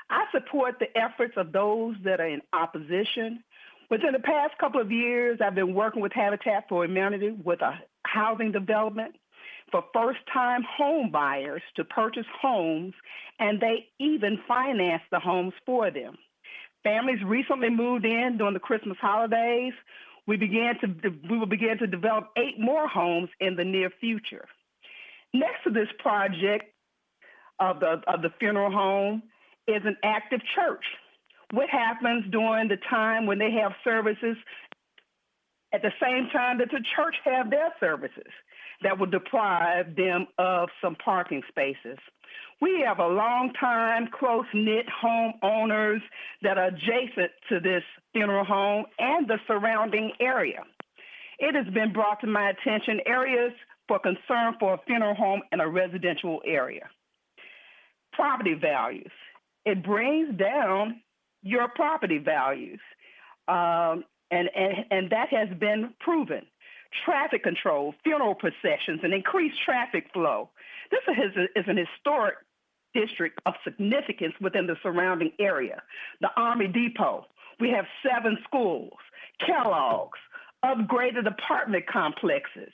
I support the efforts of those that are in opposition. Within the past couple of years, I've been working with Habitat for Humanity with a housing development for first-time home buyers to purchase homes, and they even finance the homes for them. Families recently moved in during the Christmas holidays. We will begin to develop 8 more homes in the near future. Next to this project of the funeral home is an active church. What happens during the time when they have services at the same time that the church have their services that will deprive them of some parking spaces? We have a long-time, close-knit homeowners that are adjacent to this funeral home and the surrounding area. It has been brought to my attention areas for concern for a funeral home in a residential area. Property values. It brings down your property values, and that has been proven. Traffic control, funeral processions, and increased traffic flow. This is an historic district of significance within the surrounding area. The Army Depot, we have 7 schools, Kellogg's, upgraded apartment complexes.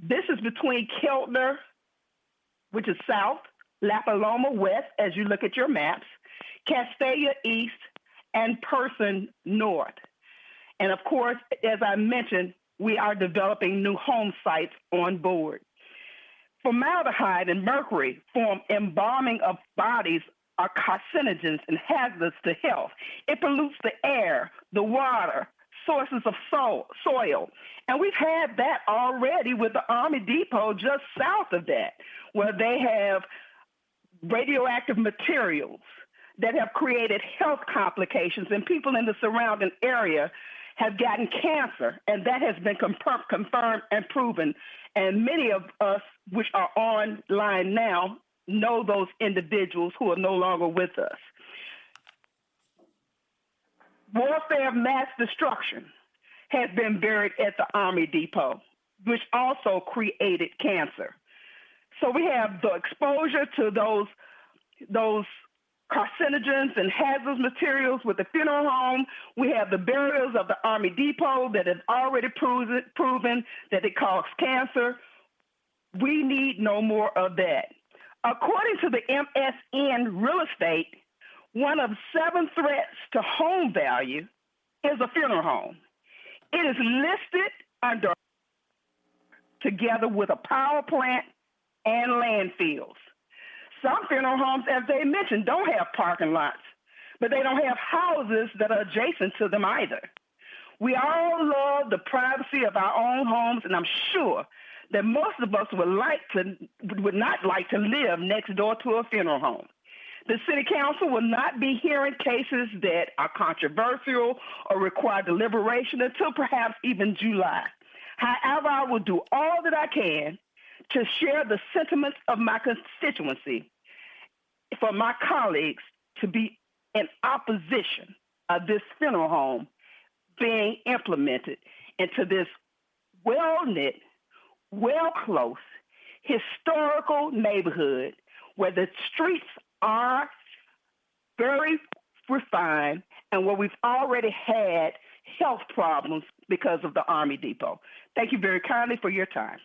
This is between Keltner, which is south, La Paloma west, as you look at your maps, Castalia east, and Person north. And of course, as I mentioned, we are developing new home sites on board. Formaldehyde and mercury form embalming of bodies are carcinogens and hazardous to health. It pollutes the air, the water, sources of soil. And we've had that already with the Army Depot just south of that, where they have radioactive materials that have created health complications, and people in the surrounding area have gotten cancer, and that has been confirmed and proven. And many of us, which are online now, know those individuals who are no longer with us. Warfare of mass destruction has been buried at the Army Depot, which also created cancer. So we have the exposure to those carcinogens and hazardous materials with the funeral home. We have the burials of the Army Depot that has already proven that it causes cancer. We need no more of that. According to the MSN Real Estate, one of 7 threats to home value is a funeral home. It is listed under together with a power plant and landfills. Some funeral homes, as they mentioned, don't have parking lots, but they don't have houses that are adjacent to them either. We all love the privacy of our own homes, and I'm sure that most of us would not like to live next door to a funeral home. The City Council will not be hearing cases that are controversial or require deliberation until perhaps even July. However, I will do all that I can to share the sentiments of my constituency for my colleagues to be in opposition of this funeral home being implemented into this well-knit, well-close, historical neighborhood where the streets are very refined and where we've already had health problems because of the Army Depot. Thank you very kindly for your time.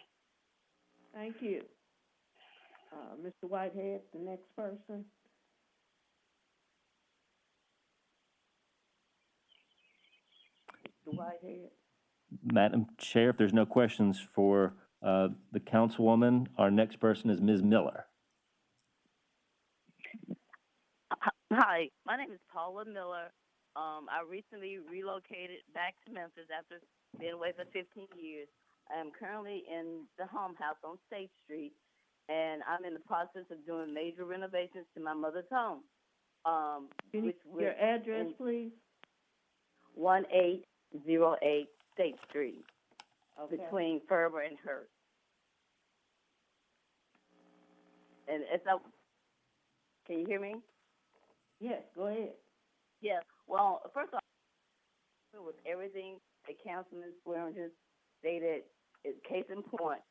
Thank you. Mr. Whitehead, the next person. Mr. Whitehead. Madam Chair, if there's no questions for the councilwoman, our next person is Ms. Miller. Hi, my name is Paula Miller. I recently relocated back to Memphis after being away for 15 years. I am currently in the home house on State Street, and I'm in the process of doing major renovations to my mother's home. Your address, please? 1808 State Street, Okay. between Ferber and Hurst. And it's up. Can you hear me? Yes, go ahead. Yeah. Well, first off, with everything that Councilman Swearingen stated, is case in point.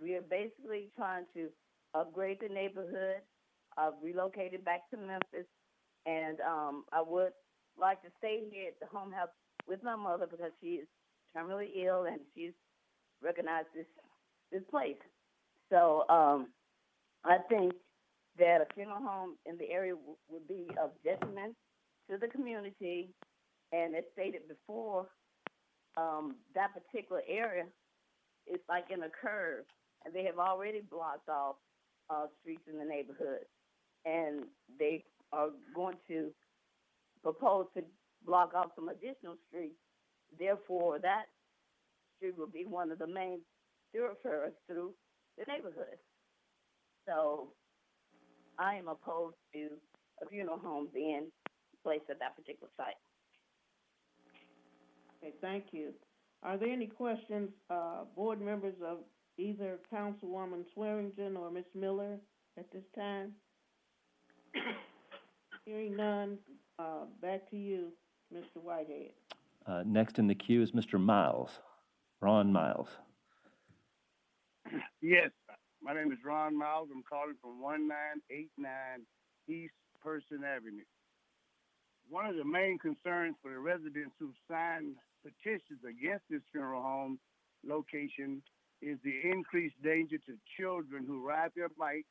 We are basically trying to upgrade the neighborhood. I've relocated back to Memphis, and I would like to stay here at the home house with my mother because she is terminally ill and she's recognized this place. So I think that a funeral home in the area would be of detriment to the community. And as stated before, that particular area is like in a curve, and they have already blocked off streets in the neighborhood. And they are going to propose to block off some additional streets. Therefore, that street will be one of the main thoroughfares through the neighborhood. So I am opposed to a funeral home being placed at that particular site. Okay, thank you. Are there any questions, board members of either Councilwoman Swearingen or Ms. Miller at this time? Hearing none, back to you, Mr. Whitehead. Next in the queue is Mr. Miles, Ron Miles. Yes, my name is Ron Miles. I'm calling from 1989 East Person Avenue. One of the main concerns for the residents who signed petitions against this funeral home location is the increased danger to children who ride their bikes,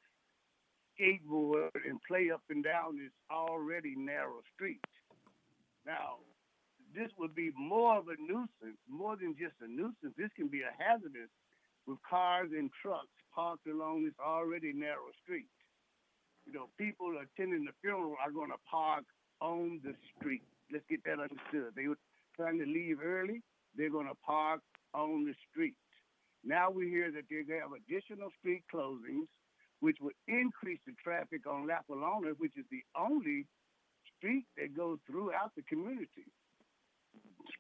skateboard, and play up and down this already narrow street. Now, this would be more of a nuisance, more than just a nuisance. This can be a hazardous with cars and trucks parked along this already narrow street. You know, people attending the funeral are going to park on the street. Let's get that understood. They were trying to leave early. They're going to park on the street. Now we hear that they're going to have additional street closings, which would increase the traffic on La Palona, which is the only street that goes throughout the community.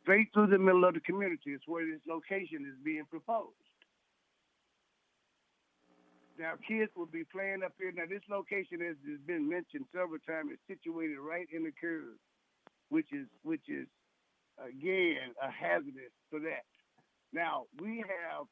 Straight through the middle of the community is where this location is being proposed. Now, kids will be playing up here. Now, this location, as has been mentioned several times, is situated right in the curve, which is again, a hazardous for that. Now, we have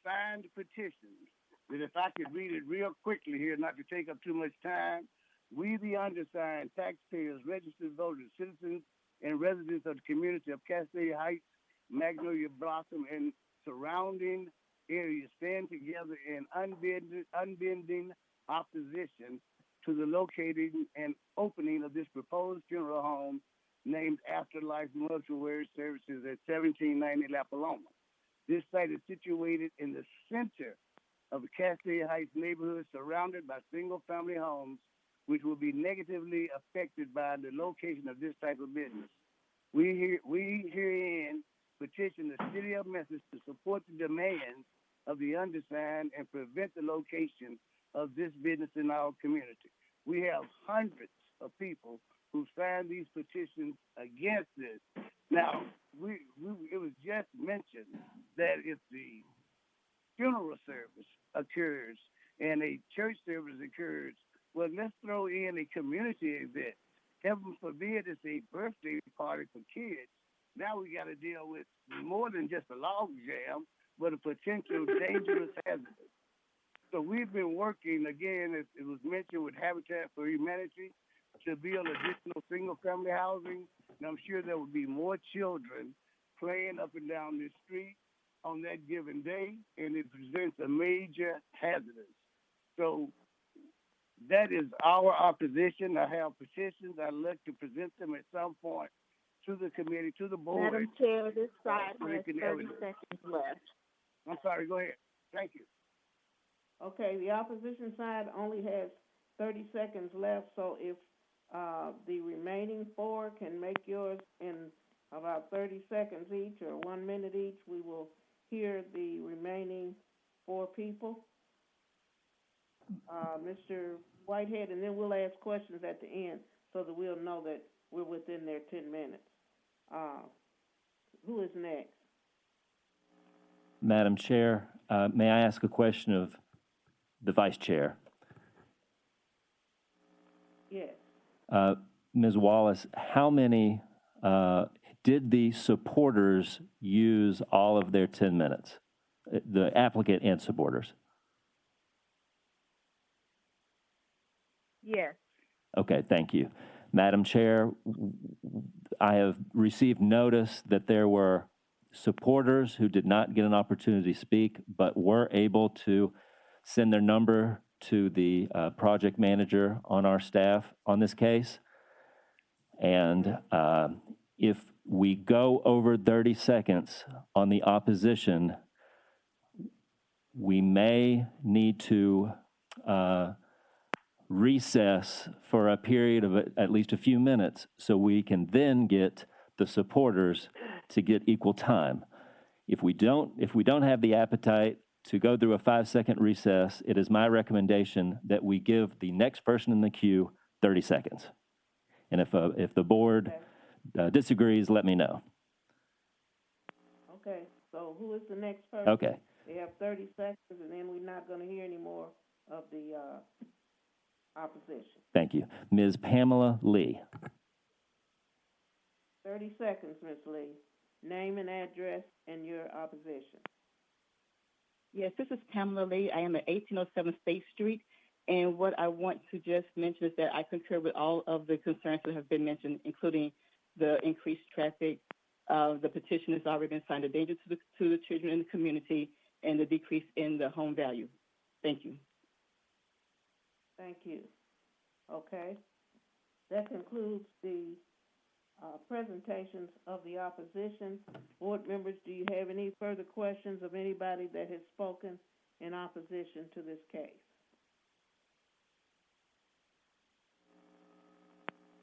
signed petitions that if I could read it real quickly here, not to take up too much time, we, the undersigned taxpayers, registered voters, citizens, and residents of the community of Castalia Heights, Magnolia Blossom, and surrounding areas stand together in unbending opposition to the locating and opening of this proposed funeral home named Afterlife Mortuary Services at 1790 La Paloma. This site is situated in the center of the Castalia Heights neighborhood, surrounded by single-family homes, which will be negatively affected by the location of this type of business. We herein petition the City of Memphis to support the demands of the undersigned and prevent the location of this business in our community. We have hundreds of people who signed these petitions against this. Now, it was just mentioned that if the funeral service occurs and a church service occurs, well, let's throw in a community event. Heaven forbid it's a birthday party for kids. Now we got to deal with more than just a log jam, but a potential dangerous hazard. So we've been working, again, as it was mentioned, with Habitat for Humanity to build additional single-family housing. And I'm sure there will be more children playing up and down this street on that given day, and it presents a major hazard. So that is our opposition. I have petitions. I'd like to present them at some point to the committee, to the board. Madam Chair, this side so they has can 30 seconds left. I'm sorry, go ahead. Thank you. Okay, the opposition side only has 30 seconds left, so if the remaining four can make yours in about 30 seconds each or 1 minute each, we will hear the remaining four people. Mr. Whitehead, and then we'll ask questions at the end so that we'll know that we're within their 10 minutes. Who is next? Madam Chair, may I ask a question of the Vice Chair? Yes. Ms. Wallace, how many, did the supporters use all of their 10 minutes? The applicant and supporters? Yes. Okay, thank you. Madam Chair, I have received notice that there were supporters who did not get an opportunity to speak, but were able to send their number to the project manager on our staff on this case. And if we go over 30 seconds on the opposition, we may need to recess for a period of at least a few minutes so we can then get the supporters to get equal time. If we don't have the appetite to go through a 5-second recess, it is my recommendation that we give the next person in the queue 30 seconds. And if the board disagrees, let me know. Okay, so who is the next person? Okay. They have 30 seconds, and then we're not going to hear any more of the opposition. Thank you. Ms. Pamela Lee. 30 seconds, Ms. Lee. Name and address and your opposition. Yes, this is Pamela Lee. I am at 1807 State Street. And what I want to just mention is that I concur with all of the concerns that have been mentioned, including the increased traffic. The petition has already been signed, the danger to the children in the community, and the decrease in the home value. Thank you. Thank you. Okay. That concludes the presentations of the opposition. Board members, do you have any further questions of anybody that has spoken in opposition to this case?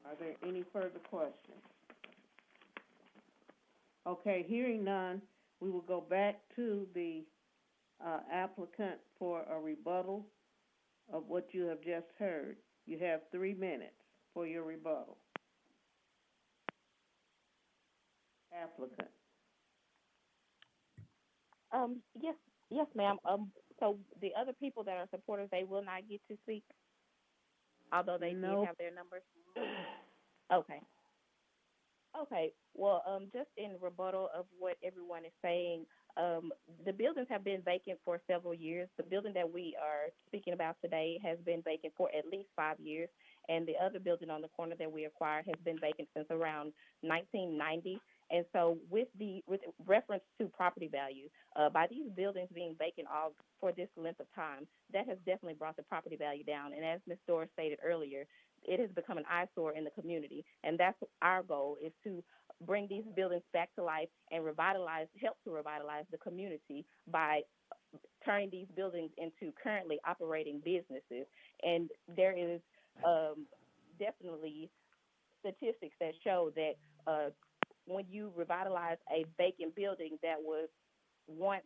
Are there any further questions? Okay, hearing none, we will go back to the applicant for a rebuttal of what you have just heard. You have 3 minutes for your rebuttal. Applicant. Yes, ma'am. So the other people that are supporters, they will not get to speak, although they did have their numbers. Okay. Well, just in rebuttal of what everyone is saying, the buildings have been vacant for several years. The building that we are speaking about today has been vacant for at least 5 years, and the other building on the corner that we acquired has been vacant since around 1990. And so with reference to property value, by these buildings being vacant all for this length of time, that has definitely brought the property value down. And as Ms. Doris stated earlier, it has become an eyesore in the community. And that's our goal, is to bring these buildings back to life and help to revitalize the community by turning these buildings into currently operating businesses. And there is definitely statistics that show that when you revitalize a vacant building that was once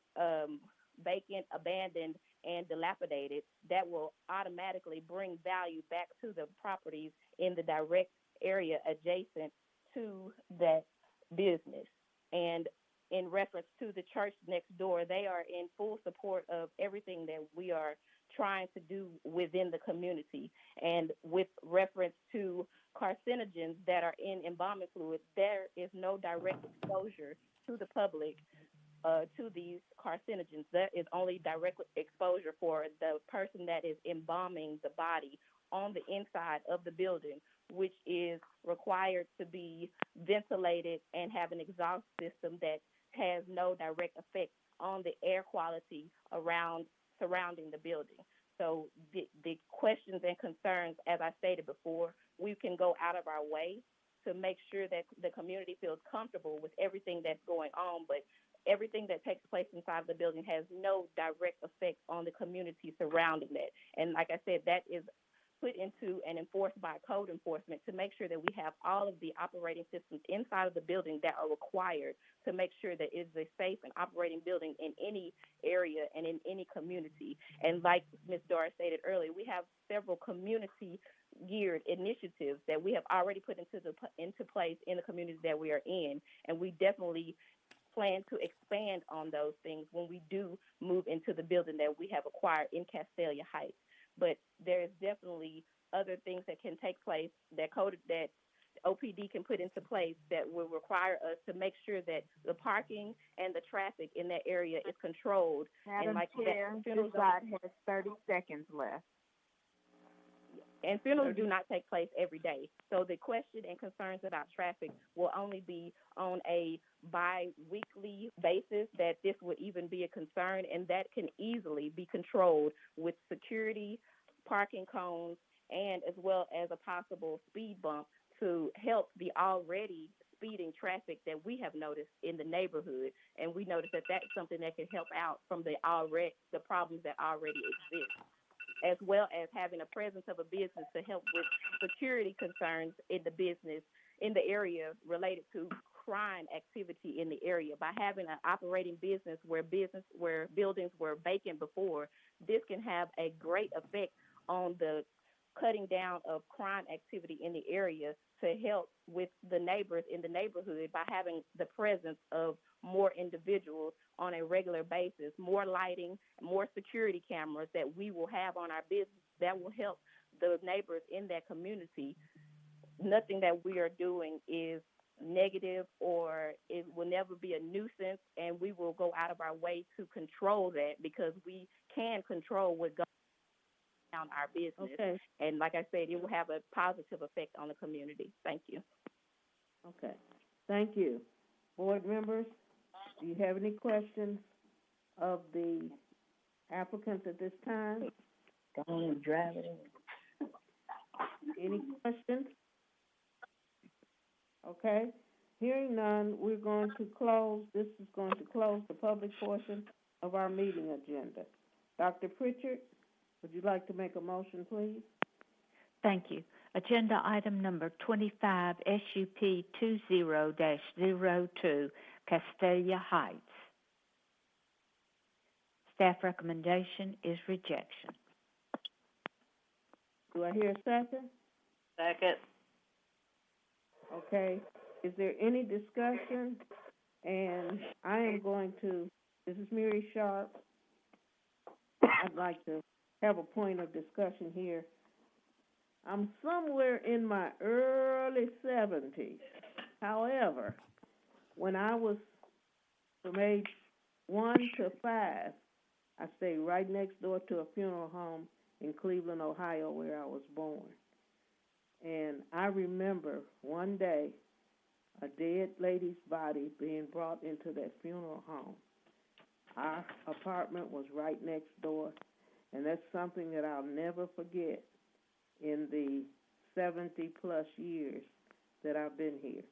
vacant, abandoned, and dilapidated, that will automatically bring value back to the properties in the direct area adjacent to that business. And in reference to the church next door, they are in full support of everything that we are trying to do within the community. And with reference to carcinogens that are in embalming fluid, there is no direct exposure to the public to these carcinogens. There is only direct exposure for the person that is embalming the body on the inside of the building, which is required to be ventilated and have an exhaust system that has no direct effect on the air quality surrounding the building. So the questions and concerns, as I stated before, we can go out of our way to make sure that the community feels comfortable with everything that's going on, but everything that takes place inside of the building has no direct effect on the community surrounding that. And like I said, that is put into and enforced by code enforcement to make sure that we have all of the operating systems inside of the building that are required to make sure that it is a safe and operating building in any area and in any community. And like Ms. Doris stated earlier, we have several community geared initiatives that we have already put into place in the communities that we are in, and we definitely plan to expand on those things when we do move into the building that we have acquired in Castalia Heights. But there is definitely other things that can take place that OPD can put into place that will require us to make sure that the parking and the traffic in that area is controlled. Madam and like Chair, this slide has 30 seconds left. And funerals do not take place every day. So the question and concerns about traffic will only be on a bi-weekly basis that this would even be a concern, and that can easily be controlled with security, parking cones, and as well as a possible speed bump to help the already speeding traffic that we have noticed in the neighborhood. And we noticed that that's something that can help out from the problems that already exist, as well as having a presence of a business to help with security concerns in the business, in the area related to crime activity in the area. By having an operating business where buildings were vacant before, this can have a great effect on the cutting down of crime activity in the area to help with the neighbors in the neighborhood by having the presence of more individuals on a regular basis, more lighting, more security cameras that we will have on our business that will help the neighbors in that community. Nothing that we are doing is negative, or it will never be a nuisance, and we will go out of our way to control that because we can control what goes on our business. Okay. And like I said, it will have a positive effect on the community. Thank you. Okay, thank you. Board members, do you have any questions of the applicants at this time? Go on and drive it in. Any questions? Okay, hearing none, we're going to close, this is going to close the public portion of our meeting agenda. Dr. Pritchard, would you like to make a motion, please? Thank you. Agenda item number 25, SUP 20-02, Castalia Heights. Staff recommendation is rejection. Do I hear a second? Second. Okay, is there any discussion? And I am going to, this is Mary Sharp. I'd like to have a point of discussion here. I'm somewhere in my early 70s. However, when I was from age 1 to 5, I stayed right next door to a funeral home in Cleveland, Ohio, where I was born. And I remember one day a dead lady's body being brought into that funeral home. Our apartment was right next door, and that's something that I'll never forget in the 70-plus years that I've been here.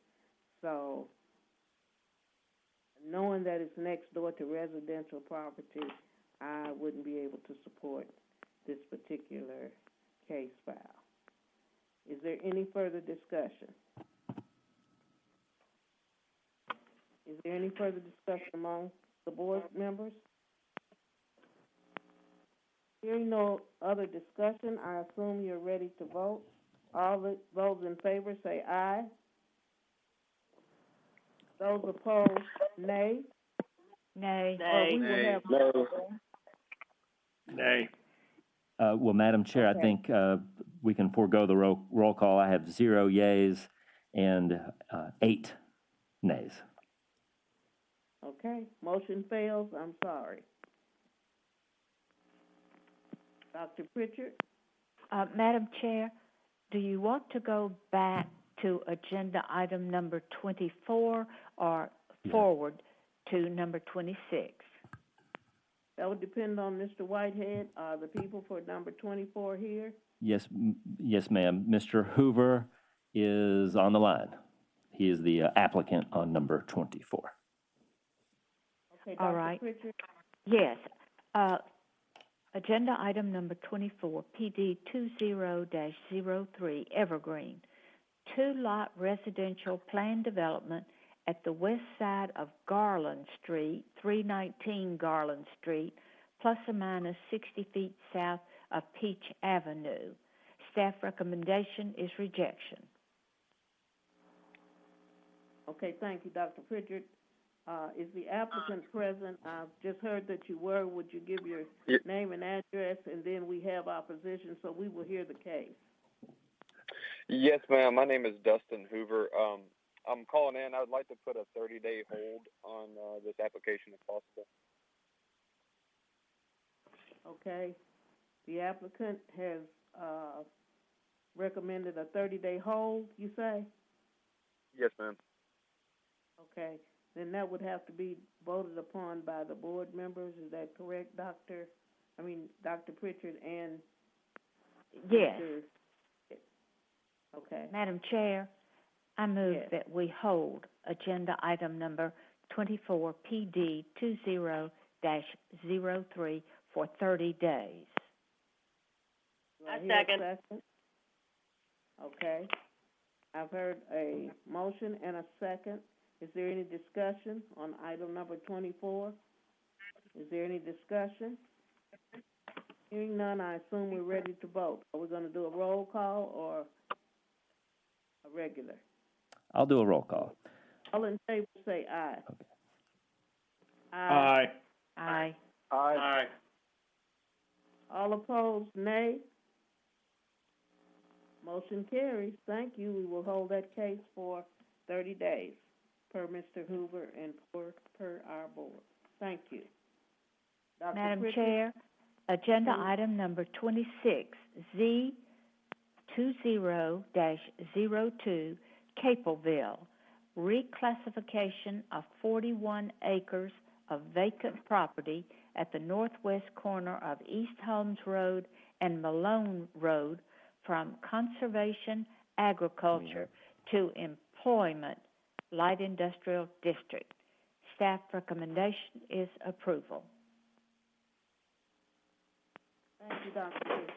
So knowing that it's next door to residential property, I wouldn't be able to support this particular case file. Is there any further discussion? Is there any further discussion among the board members? Hearing no other discussion, I assume you're ready to vote. Those in favor say aye. Those opposed, nay. Nay. We will Nay. have. Nay. Well, Madam Chair, I Okay. think we can forego the roll call. I have 0 yays and 8 nays. Okay, motion fails, I'm sorry. Dr. Pritchard? Madam Chair, do you want to go back to agenda item number 24 or Yeah. forward to number 26? That would depend on Mr. Whitehead. Are the people for number 24 here? Yes, yes, ma'am. Mr. Hoover is on the line. He is the applicant on number 24. Okay, All Dr. right. Pritchard? Yes. Agenda item number 24, PD 20-03, Evergreen. 2-lot residential plan development at the west side of Garland Street, 319 Garland Street, plus or minus 60 feet south of Peach Avenue. Staff recommendation is rejection. Okay, thank you, Dr. Pritchard. Is the applicant present? I've just heard that you were. Would you give your name and address, and then we have opposition, so we will hear the case. Yes, ma'am. My name is Dustin Hoover. I'm calling in. I would like to put a 30-day hold on this application if possible. Okay. The applicant has recommended a 30-day hold, you say? Yes, ma'am. Okay. Then that would have to be voted upon by the board members. Is that correct, Dr. Pritchard and Yes. Mr. Okay. Madam Chair, I move Yes. that we hold agenda item number 24, PD 20-03 for 30 days. Do I hear a second. Okay. I've heard a motion and a second. Is there any discussion on item number 24? Is there any discussion? Hearing none, I assume we're ready to vote. Are we going to do a roll call or a regular? I'll do a roll call. All in favor say aye. Okay. Aye. Aye. Aye. All opposed, nay. Motion carries. Thank you. We will hold that case for 30 days per Mr. Hoover and per our board. Thank you. Dr. Madam Pritchard? Chair, agenda item number 26, Z20-02, Capleville, reclassification of 41 acres of vacant property at the northwest corner of East Holmes Road and Malone Road from conservation agriculture to employment light industrial district. Staff recommendation is approval. Thank you, Dr. Pritchard.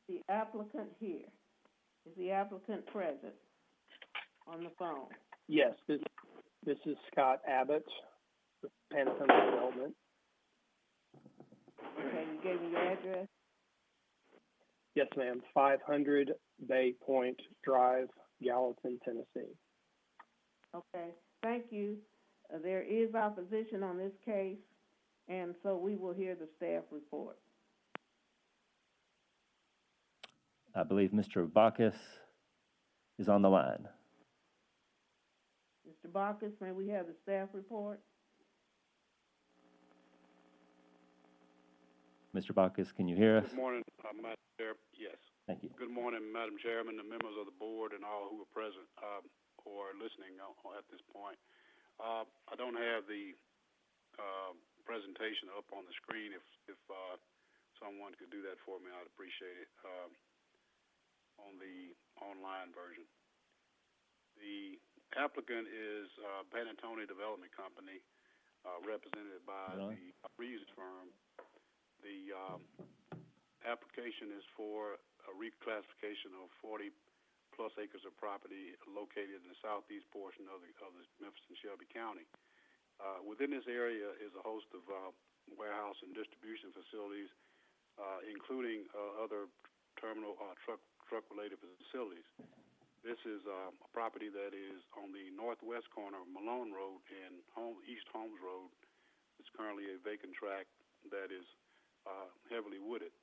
The applicant here. Is the applicant present on the phone? Yes, this is Scott Abbott with Panacea Development. Okay, you gave me your address? Yes, ma'am. 500 Bay Point Drive, Gallatin, Tennessee. Okay, thank you. There is opposition on this case, and so we will hear the staff report. I believe Mr. Bacchus is on the line. Mr. Bacchus, may we have the staff report? Mr. Bacchus, can you hear us? Good morning, Madam Chair. Yes. Thank you. Good morning, Madam Chairman, the members of the board, and all who are present or listening at this point. I don't have the presentation up on the screen. If someone could do that for me, I'd appreciate it on the online version. The applicant is Panatoni Development Company, represented by the Reeves firm. The application is for a reclassification of 40-plus acres of property located in the southeast portion of the Memphis and Shelby County. Within this area is a host of warehouse and distribution facilities including other terminal truck-related facilities. This is a property that is on the northwest corner of Malone Road and East Holmes Road. It's currently a vacant tract that is heavily wooded,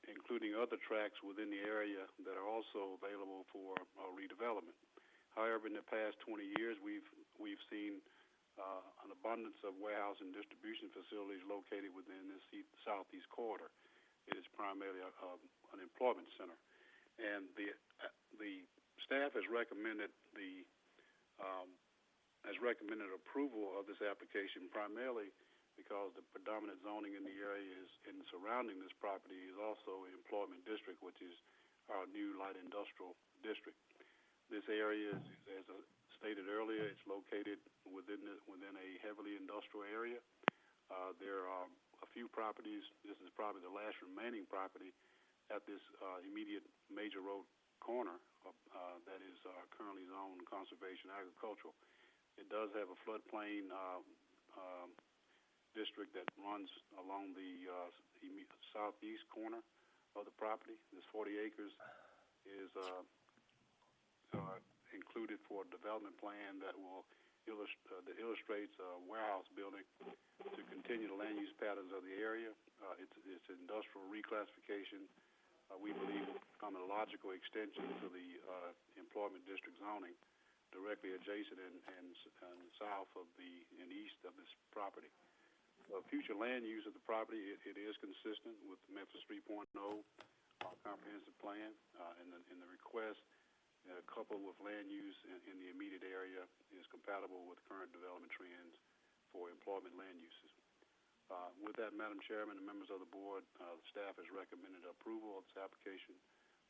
including other tracts within the area that are also available for redevelopment. However, in the past 20 years, we've seen an abundance of warehouse and distribution facilities located within this southeast corridor. It is primarily an employment center, and the staff has recommended approval of this application primarily because the predominant zoning in the area and surrounding this property is also an employment district, which is our new light industrial district. This area is, as I stated earlier, it's located within a heavily industrial area. There are a few properties. This is probably the last remaining property at this immediate major road corner that is currently zoned conservation agricultural. It does have a floodplain district that runs along the southeast corner of the property. This 40 acres is included for a development plan that illustrates a warehouse building to continue the land use patterns of the area. It's industrial reclassification. We believe will become a logical extension to the employment district zoning directly adjacent and south of and east of this property. Future land use of the property, it is consistent with the Memphis 3.0 comprehensive plan, and the request, coupled with land use in the immediate area, is compatible with current development trends for employment land uses. With that, Madam Chairman and members of the board, the staff has recommended approval of this application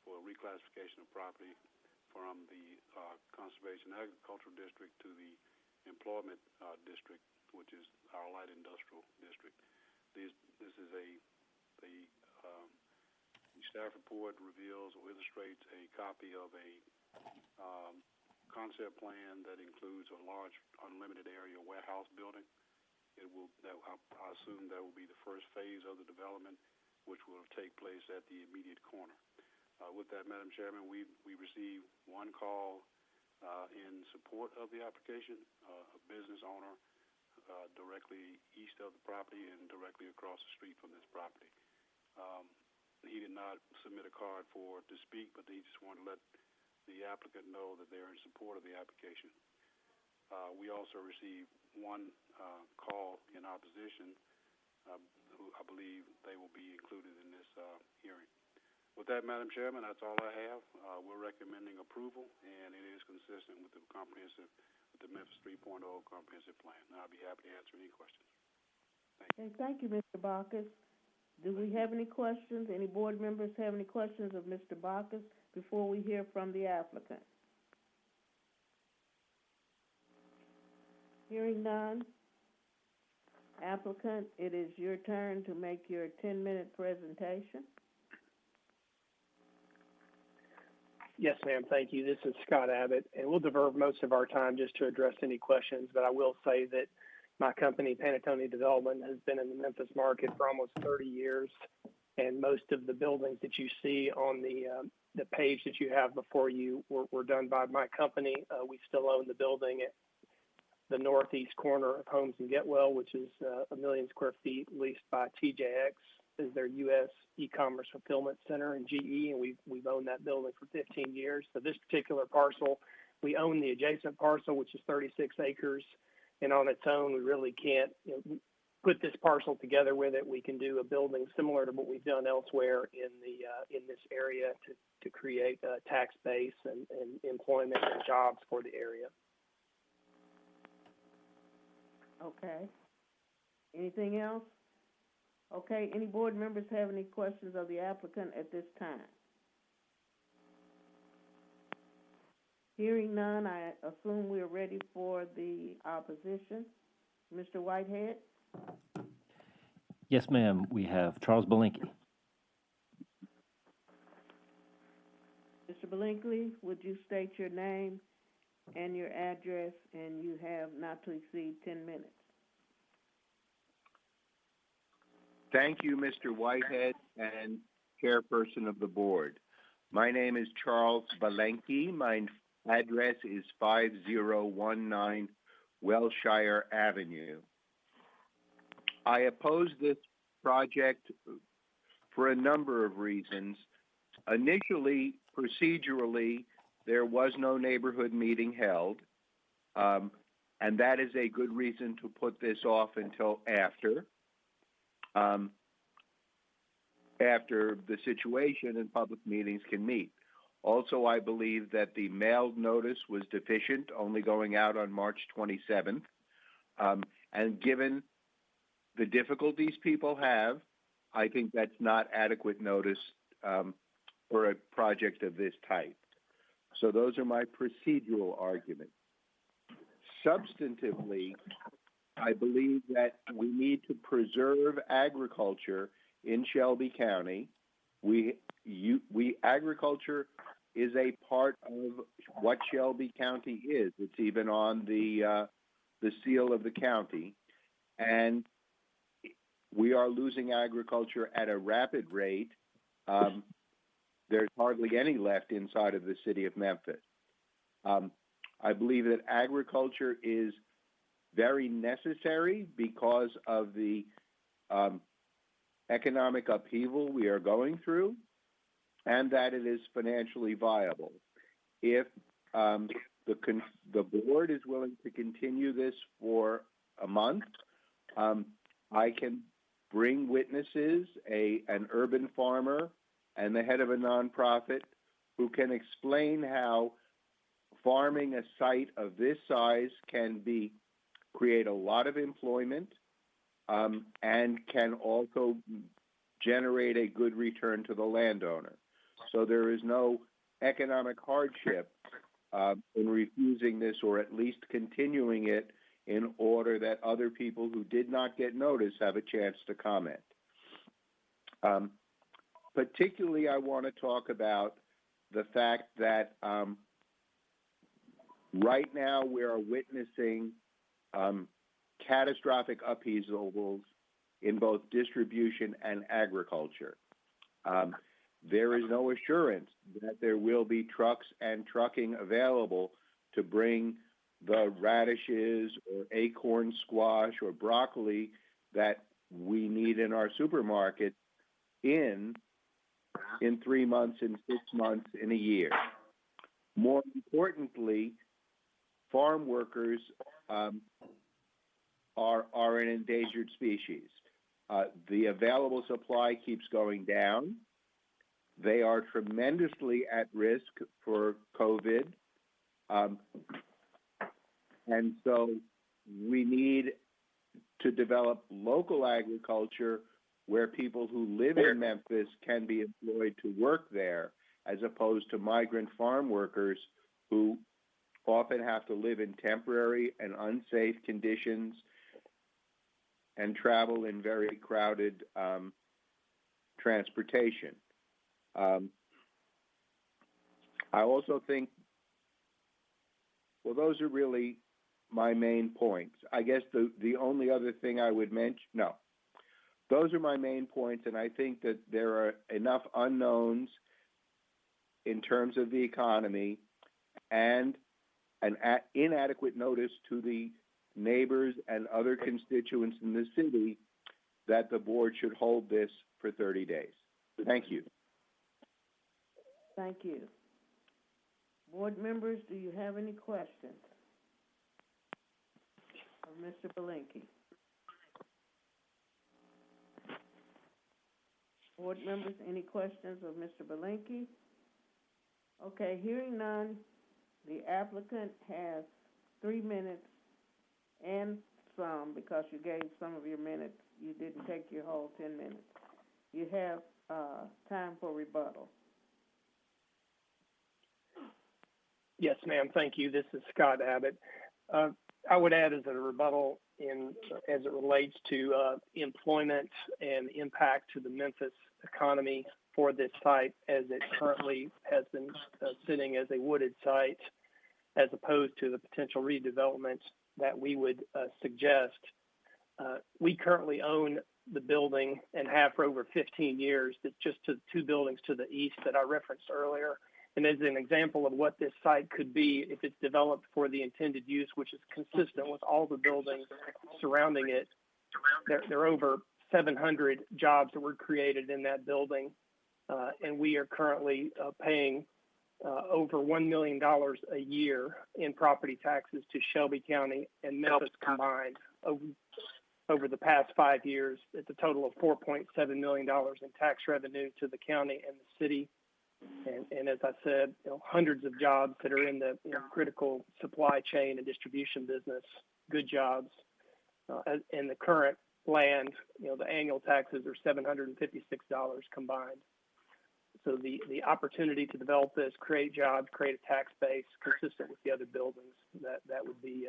for a reclassification of property from the Conservation Agricultural District to the Employment District, which is our light industrial district. This is the staff report reveals or illustrates a copy of a concept plan that includes a large unlimited area warehouse building. I assume that will be the first phase of the development, which will take place at the immediate corner. With that, Madam Chairman, we received one call in support of the application, a business owner directly east of the property and directly across the street from this property. He did not submit a card to speak, but he just wanted to let the applicant know that they're in support of the application. We also received one call in opposition, who I believe they will be included in this hearing. With that, Madam Chairman, that's all I have. We're recommending approval, and it is consistent with the Memphis 3.0 comprehensive plan. And I'll be happy to answer any questions. Thank you, Mr. Bacchus. Do we have any questions? Any board members have any questions of Mr. Bacchus before we hear from the applicant? Hearing none. Applicant, it is your turn to make your 10-minute presentation. Yes, ma'am. Thank you. This is Scott Abbott, and we'll divert most of our time just to address any questions, but I will say that my company, Pantone Development, has been in the Memphis market for almost 30 years, and most of the buildings that you see on the page that you have before you were done by my company. We still own the building at the northeast corner of Holmes and Getwell, which is 1 million square feet, leased by TJX as their U.S. e-commerce fulfillment center and GE, and we've owned that building for 15 years. So this particular parcel, we own the adjacent parcel, which is 36 acres, and on its own, we really can't put this parcel together with it. We can do a building similar to what we've done elsewhere in this area to create a tax base and employment and jobs for the area. Okay. Anything else? Okay, any board members have any questions of the applicant at this time? Hearing none, I assume we're ready for the opposition. Mr. Whitehead? Yes, ma'am. We have Charles Belinky. Mr. Belinkley, would you state your name and your address, and you have not to exceed 10 minutes. Thank you, Mr. Whitehead and Chairperson of the Board. My name is Charles Balenki. My address is 5019 Wellshire Avenue. I oppose this project for a number of reasons. Initially, procedurally, there was no neighborhood meeting held, and that is a good reason to put this off until after the situation and public meetings can meet. Also, I believe that the mailed notice was deficient, only going out on March 27th. And given the difficulties people have, I think that's not adequate notice for a project of this type. So those are my procedural arguments. Substantively, I believe that we need to preserve agriculture in Shelby County. Agriculture is a part of what Shelby County is. It's even on the seal of the county, and we are losing agriculture at a rapid rate. There's hardly any left inside of the city of Memphis. I believe that agriculture is very necessary because of the economic upheaval we are going through, and that it is financially viable. If the board is willing to continue this for a month, I can bring witnesses, an urban farmer and the head of a nonprofit who can explain how farming a site of this size can create a lot of employment and can also generate a good return to the landowner. So there is no economic hardship in refusing this, or at least continuing it, in order that other people who did not get notice have a chance to comment. Particularly, I want to talk about the fact that right now we are witnessing catastrophic upheavals in both distribution and agriculture. There is no assurance that there will be trucks and trucking available to bring the radishes or acorn squash or broccoli that we need in our supermarkets in 3 months, in 6 months, in a year. More importantly, farm workers are an endangered species. The available supply keeps going down. They are tremendously at risk for COVID. And so we need to develop local agriculture where people who live in Memphis can be employed to work there, as opposed to migrant farm workers who often have to live in temporary and unsafe conditions and travel in very crowded transportation. I also think, well, those are really my main points. I guess the only other thing I would mention, no, those are my main points, and I think that there are enough unknowns in terms of the economy and an inadequate notice to the neighbors and other constituents in the city that the board should hold this for 30 days. Thank you. Thank you. Board members, do you have any questions of Mr. Balenki? Board members, any questions of Mr. Balenki? Okay, hearing none, the applicant has 3 minutes and some, because you gave some of your minutes. You didn't take your whole 10 minutes. You have time for rebuttal. Yes, ma'am. Thank you. This is Scott Abbott. I would add as a rebuttal as it relates to employment and impact to the Memphis economy for this site, as it currently has been sitting as a wooded site, as opposed to the potential redevelopment that we would suggest. We currently own the building and have for over 15 years. That's just to the two buildings to the east that I referenced earlier. And as an example of what this site could be if it's developed for the intended use, which is consistent with all the buildings surrounding it, there are over 700 jobs that were created in that building. And we are currently paying over $1 million a year in property taxes to Shelby County and Memphis combined over the past 5 years. It's a total of $4.7 million in tax revenue to the county and the city. And as I said, hundreds of jobs that are in the critical supply chain and distribution business, good jobs. And the current land, the annual taxes are $756 combined. So the opportunity to develop this, create jobs, create a tax base consistent with the other buildings, that would be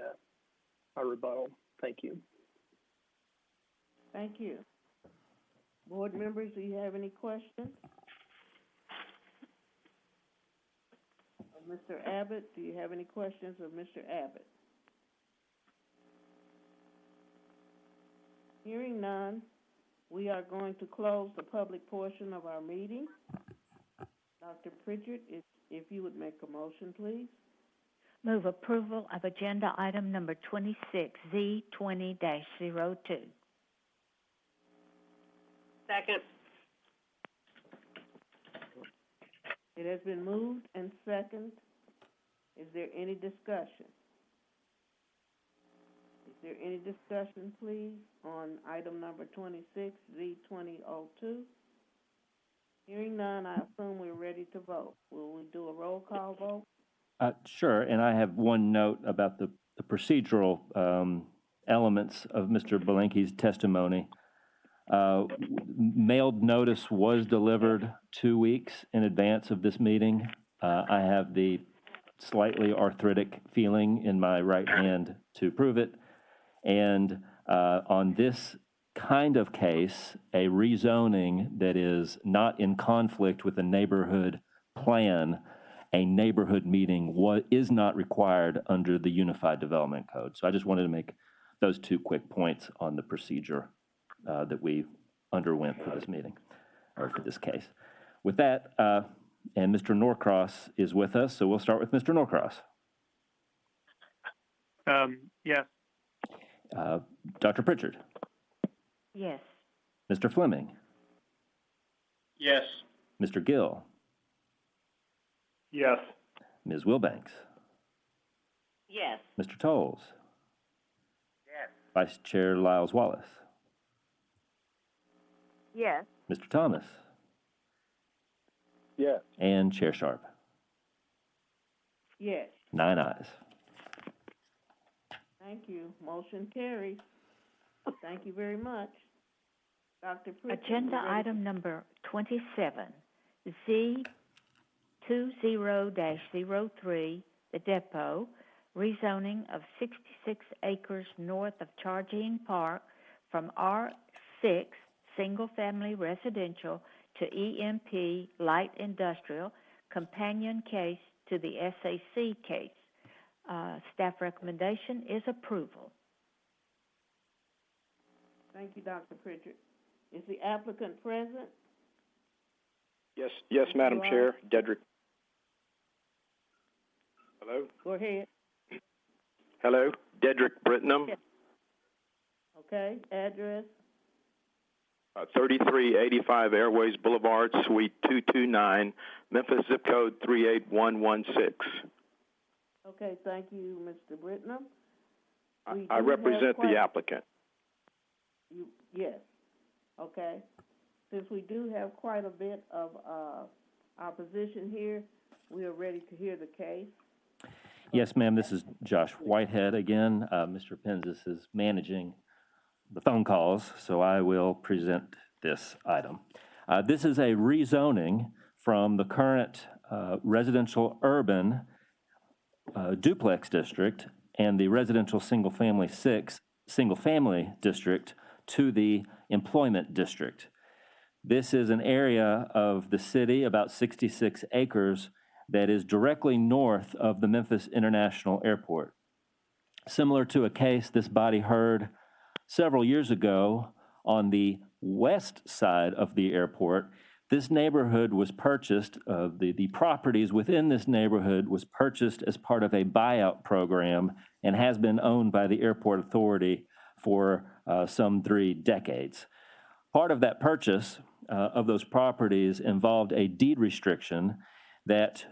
our rebuttal. Thank you. Thank you. Board members, do you have any questions? Mr. Abbott, do you have any questions of Mr. Abbott? Hearing none, we are going to close the public portion of our meeting. Dr. Pritchard, if you would make a motion, please. Move approval of agenda item number 26, Z20-02. Second. It has been moved and second. Is there any discussion? Is there any discussion, please, on item number 26, Z20-02? Hearing none, I assume we're ready to vote. Will we do a roll call vote? Sure, and I have one note about the procedural elements of Mr. Belenke's testimony. Mailed notice was delivered 2 weeks in advance of this meeting. I have the slightly arthritic feeling in my right hand to prove it. And on this kind of case, a rezoning that is not in conflict with the neighborhood plan, a neighborhood meeting is not required under the Unified Development Code. So I just wanted to make those 2 quick points on the procedure that we underwent for this meeting, or for this case. With that, and Mr. Norcross is with us, so we'll start with Mr. Norcross. Yes. Dr. Pritchard. Yes. Mr. Fleming. Yes. Mr. Gill. Yes. Ms. Wilbanks. Yes. Mr. Tolles. Yes. Vice Chair Lyles Wallace. Yes. Mr. Thomas. Yes. And Chair Sharp. Yes. 9 ayes. Thank you. Motion carries. Thank you very much. Dr. Pritchard. Agenda item number 27, Z20-03, the depot, rezoning of 66 acres north of Chargene Park from R6, single-family residential, to EMP, light industrial, companion case to the SAC case. Staff recommendation is approval. Thank you, Dr. Pritchard. Is the applicant present? Yes, Madam Chair. Dedrick. Hello? Go ahead. Hello, Dedrick Brittenham. Okay, address? 3385 Airways Boulevard, Suite 229, Memphis, zip code 38116. Okay, thank you, Mr. Brittenham. I represent the applicant. Yes, okay. Since we do have quite a bit of opposition here, we are ready to hear the case. Yes, ma'am, this is Josh Whitehead again. Mr. Penzis is managing the phone calls, so I will present this item. This is a rezoning from the current residential urban duplex district and the residential single-family district to the employment district. This is an area of the city, about 66 acres, that is directly north of the Memphis International Airport. Similar to a case this body heard several years ago on the west side of the airport, this neighborhood was purchased, the properties within this neighborhood was purchased as part of a buyout program and has been owned by the airport authority for some 3 decades. Part of that purchase of those properties involved a deed restriction that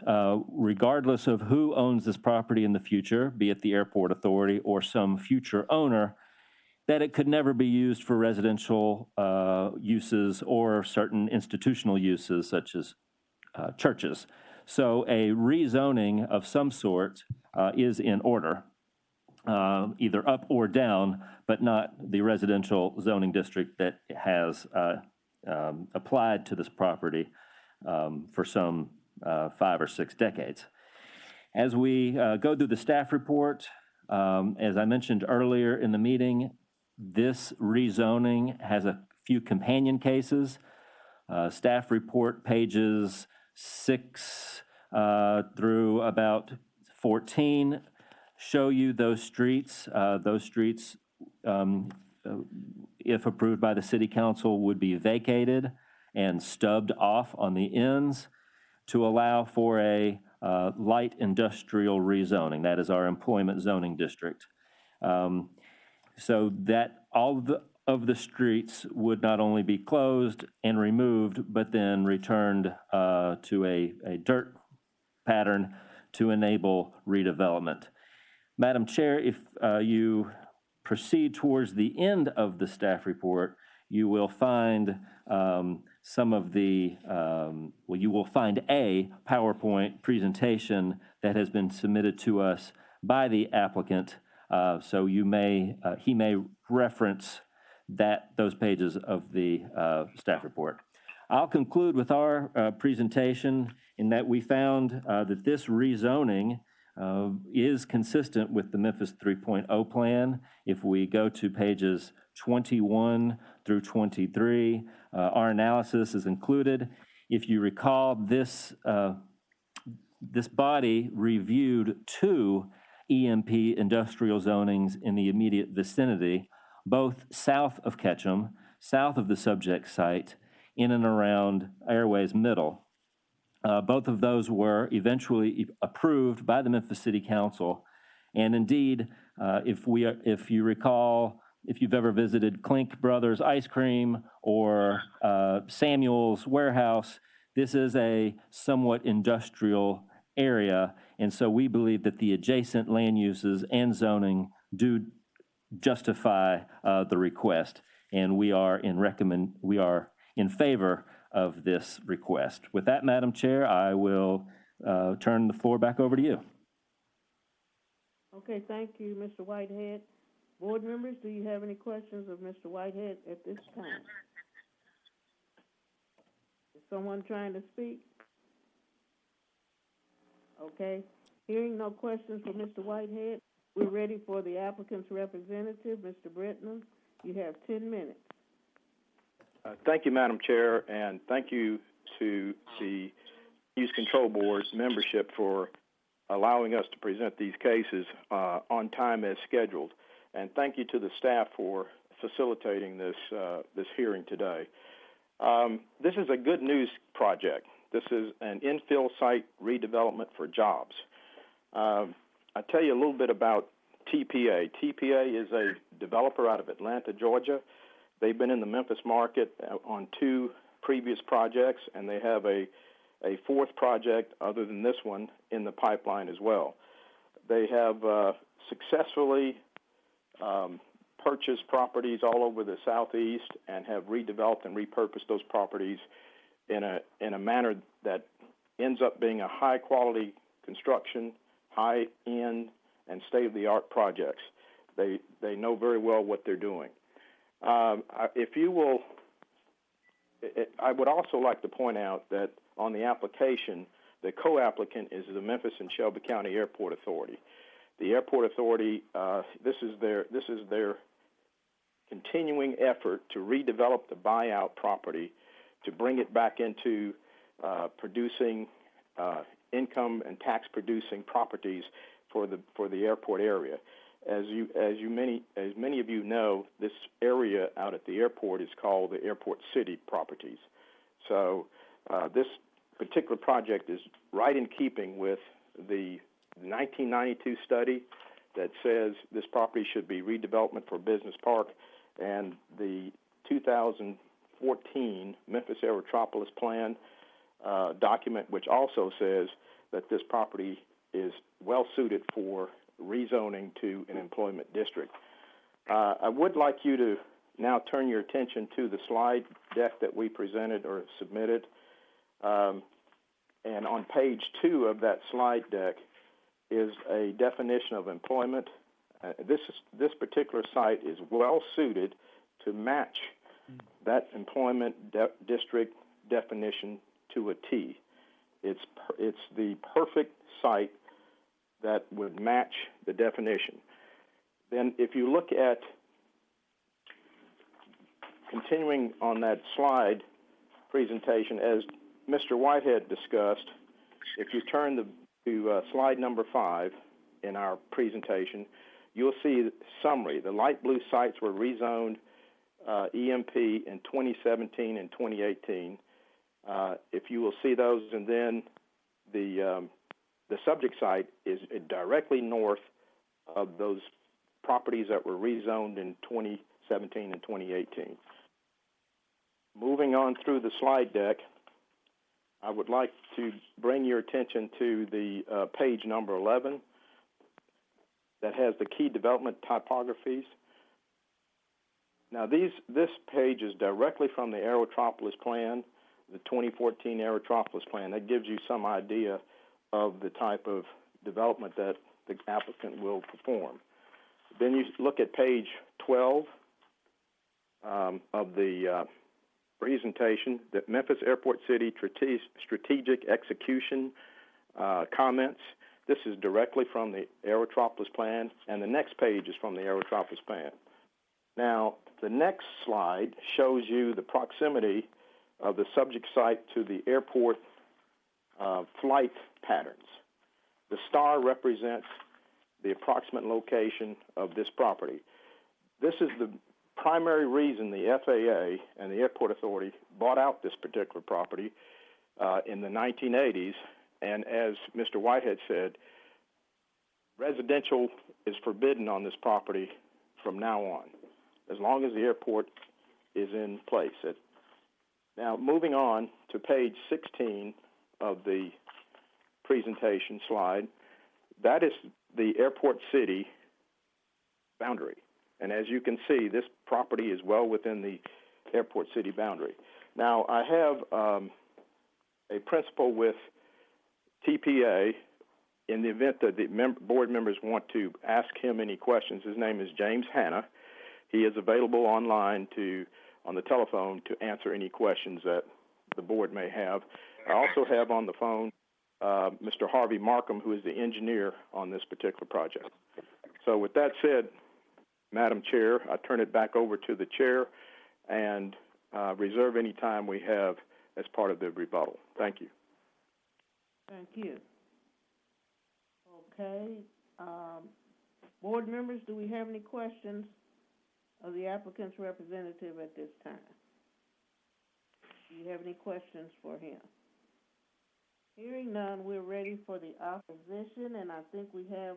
regardless of who owns this property in the future, be it the airport authority or some future owner, that it could never be used for residential uses or certain institutional uses such as churches. So a rezoning of some sort is in order, either up or down, but not the residential zoning district that has applied to this property for some 5 or 6 decades. As we go through the staff report, as I mentioned earlier in the meeting, this rezoning has a few companion cases. Staff report pages 6 through about 14 show you those streets. Those streets, if approved by the city council, would be vacated and stubbed off on the ends to allow for a light industrial rezoning. That is our employment zoning district. So that all of the streets would not only be closed and removed, but then returned to a dirt pattern to enable redevelopment. Madam Chair, if you proceed towards the end of the staff report, you will find some of the, you will find a PowerPoint presentation that has been submitted to us by the applicant. So you may, he may reference those pages of the staff report. I'll conclude with our presentation in that we found that this rezoning is consistent with the Memphis 3.0 plan. If we go to pages 21 through 23, our analysis is included. If you recall, this body reviewed 2 EMP industrial zonings in the immediate vicinity, both south of Ketchum, south of the subject site, in and around Airways Middle. Both of those were eventually approved by the Memphis City Council. And indeed, if you recall, if you've ever visited Clink Brothers Ice Cream or Samuel's Warehouse, this is a somewhat industrial area. And so we believe that the adjacent land uses and zoning do justify the request. And we are in favor of this request. With that, Madam Chair, I will turn the floor back over to you. Okay, thank you, Mr. Whitehead. Board members, do you have any questions of Mr. Whitehead at this time? Is someone trying to speak? Okay, hearing no questions for Mr. Whitehead, we're ready for the applicant's representative, Mr. Britton. You have 10 minutes. Thank you, Madam Chair, and thank you to the Use Control Board membership for allowing us to present these cases on time as scheduled. And thank you to the staff for facilitating this hearing today. This is a good news project. This is an infill site redevelopment for jobs. I'll tell you a little bit about TPA. TPA is a developer out of Atlanta, Georgia. They've been in the Memphis market on 2 previous projects, and they have a 4th project other than this one in the pipeline as well. They have successfully purchased properties all over the southeast and have redeveloped and repurposed those properties in a manner that ends up being a high-quality construction, high-end, and state-of-the-art projects. They know very well what they're doing. If you will, I would also like to point out that on the application, the co-applicant is the Memphis and Shelby County Airport Authority. The Airport Authority, this is their continuing effort to redevelop the buyout property to bring it back into producing income and tax-producing properties for the airport area. As many of you know, this area out at the airport is called the Airport City Properties. So this particular project is right in keeping with the 1992 study that says this property should be redevelopment for business park, and the 2014 Memphis Aerotropolis Plan document, which also says that this property is well suited for rezoning to an employment district. I would like you to now turn your attention to the slide deck that we presented or submitted. And on page 2 of that slide deck is a definition of employment. This particular site is well suited to match that employment district definition to a T. It's the perfect site that would match the definition. Then if you look at, continuing on that slide presentation, as Mr. Whitehead discussed, if you turn to slide number 5 in our presentation, you'll see the summary. The light blue sites were rezoned EMP in 2017 and 2018. If you will see those, and then the subject site is directly north of those properties that were rezoned in 2017 and 2018. Moving on through the slide deck, I would like to bring your attention to the page number 11 that has the key development typographies. Now, this page is directly from the Aerotropolis Plan, the 2014 Aerotropolis Plan. That gives you some idea of the type of development that the applicant will perform. Then you look at page 12 of the presentation, the Memphis Airport City Strategic Execution comments. This is directly from the Aerotropolis Plan, and the next page is from the Aerotropolis Plan. Now, the next slide shows you the proximity of the subject site to the airport flight patterns. The star represents the approximate location of this property. This is the primary reason the FAA and the Airport Authority bought out this particular property in the 1980s, and as Mr. Whitehead said, residential is forbidden on this property from now on, as long as the airport is in place. Now, moving on to page 16 of the presentation slide, that is the Airport City boundary. And as you can see, this property is well within the Airport City boundary. Now, I have a principal with TPA in the event that the board members want to ask him any questions. His name is James Hanna. He is available online on the telephone to answer any questions that the board may have. I also have on the phone Mr. Harvey Markham, who is the engineer on this particular project. So with that said, Madam Chair, I turn it back over to the chair and reserve any time we have as part of the rebuttal. Thank you. Thank you. Okay. Board members, do we have any questions of the applicant's representative at this time? Do you have any questions for him? Hearing none, we're ready for the opposition, and I think we have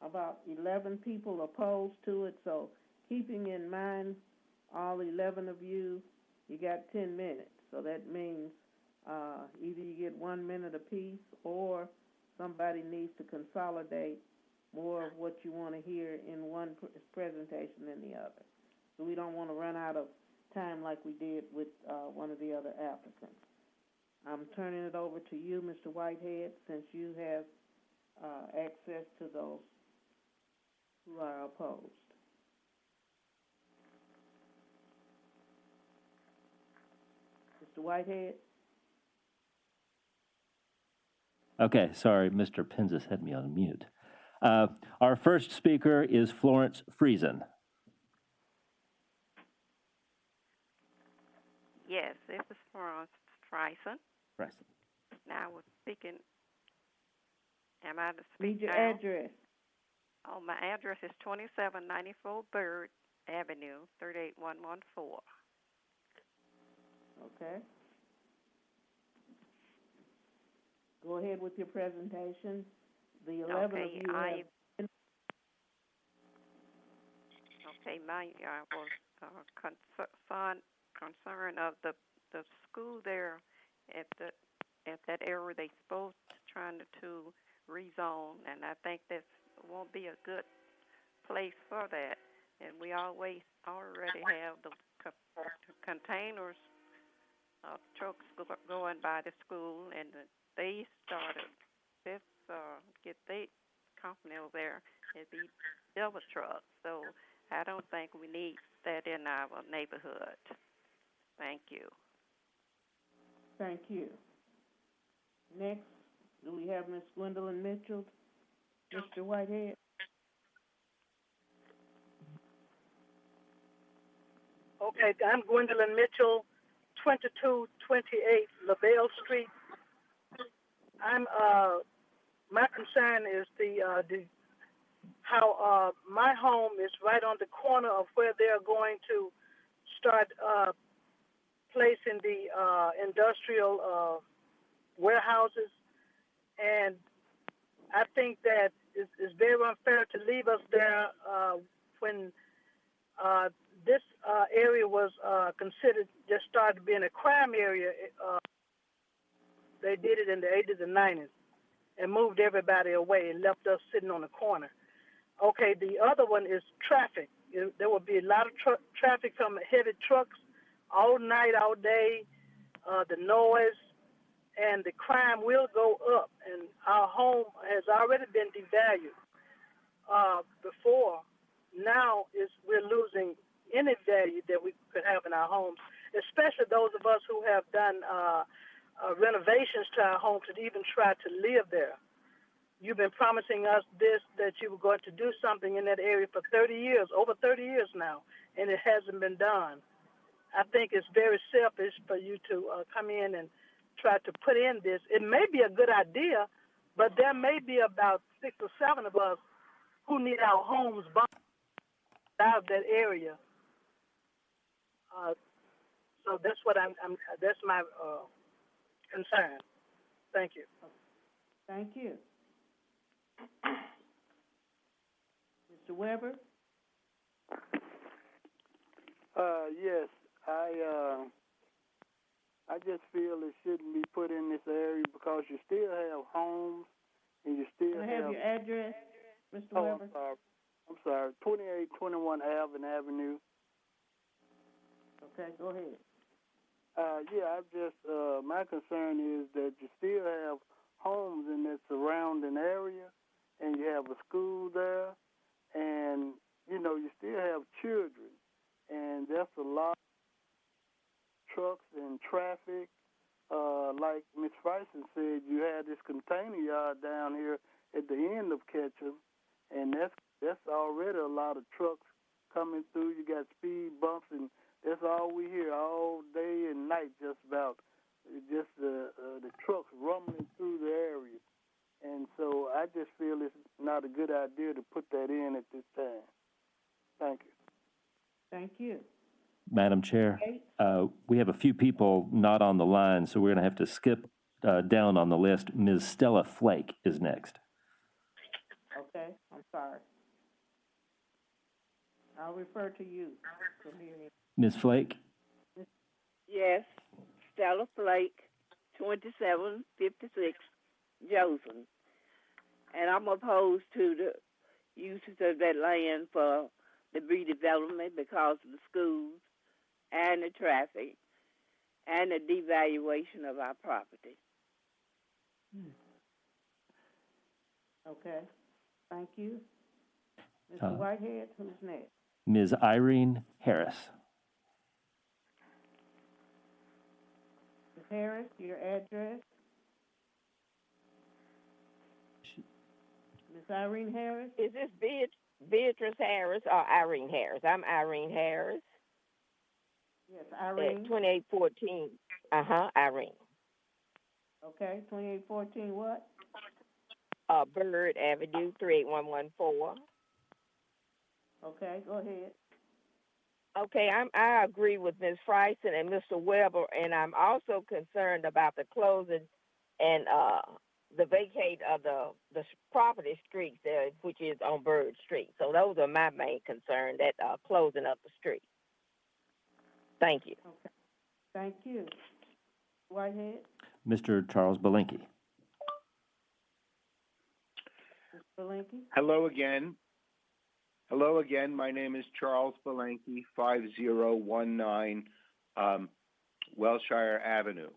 about 11 people opposed to it, so keeping in mind all 11 of you, you got 10 minutes. So that means either you get 1 minute apiece or somebody needs to consolidate more of what you want to hear in one presentation than the other. So we don't want to run out of time like we did with one of the other applicants. I'm turning it over to you, Mr. Whitehead, since you have access to those who are opposed. Mr. Whitehead? Okay, sorry, Mr. Penzis had me on mute. Our first speaker is Florence Friesen. Yes, this is Florence Friesen. Now we're speaking. Am I to speak Need your now? address. Oh, my address is 2794 Bird Avenue, 38114. Okay. Go ahead with your presentation. The 11 of you have... Okay, my was concern of the school there at that area. They supposed trying to rezone, and I think that won't be a good place for that. And we already have the containers trucks going by the school, and they started this get the company over there. It'd be double trucks, so I don't think we need that in our neighborhood. Thank you. Thank you. Next, do we have Ms. Gwendolyn Mitchell? Mr. Whitehead? Okay, I'm Gwendolyn Mitchell, 2228 LaBelle Street. My concern is how my home is right on the corner of where they're going to start placing the industrial warehouses, and I think that it's very unfair to leave us there when this area was considered just started being a crime area. They did it in the 80s and 90s and moved everybody away and left us sitting on the corner. Okay, the other one is traffic. There will be a lot of traffic from heavy trucks all night, all day, the noise, and the crime will go up. And our home has already been devalued before. Now we're losing any value that we could have in our homes, especially those of us who have done renovations to our homes to even try to live there. You've been promising us that you were going to do something in that area for 30 years, over 30 years now, and it hasn't been done. I think it's very selfish for you to come in and try to put in this. It may be a good idea, but there may be about 6 or 7 of us who need our homes bought out of that area. So that's what that's my concern. Thank you. Thank you. Mr. Weber? Yes, I just feel it shouldn't be put in this area because you still have homes and you still Can I have your address, Mr. Weber? I'm sorry, 2821 Alvin Avenue. Okay, go ahead. My concern is that you still have homes in that surrounding area, and you have a school there, and, you still have children, and that's a lot of trucks and traffic. Like Ms. Bryson said, you had this container yard down here at the end of Ketchum, and that's already a lot of trucks coming through. You got speed bumps, and that's all we hear all day and night, just about just the trucks rumbling through the area. And so I just feel it's not a good idea to put that in at this time. Thank you. Thank you. Madam Chair, we have a few people not on the line, so we're going to have to skip down on the list. Ms. Stella Flake is next. Okay, I'm sorry. I'll refer to you from here. Ms. Flake? Yes, Stella Flake, 2756 Johnson. And I'm opposed to the uses of that land for the redevelopment because of the schools and the traffic and the devaluation of our property. Okay, thank you. Mr. Whitehead, who's next? Ms. Irene Harris. Ms. Harris, your address? Ms. Irene Harris? Is this Beatrice Harris or Irene Harris? I'm Irene Harris. Yes, Irene. 2814. Irene. Okay, 2814 what? Bird Avenue, 38114. Okay, go ahead. Okay, I agree with Ms. Freisen and Mr. Weber, and I'm also concerned about the closing and the vacate of the property streets there, which is on Bird Street. So those are my main concern, that closing of the street. Thank you. Okay, thank you. Whitehead? Mr. Charles Belinkie. Mr. Belinkie? Hello again. Hello again. My name is Charles Belenke, 5019 Wellshire Avenue.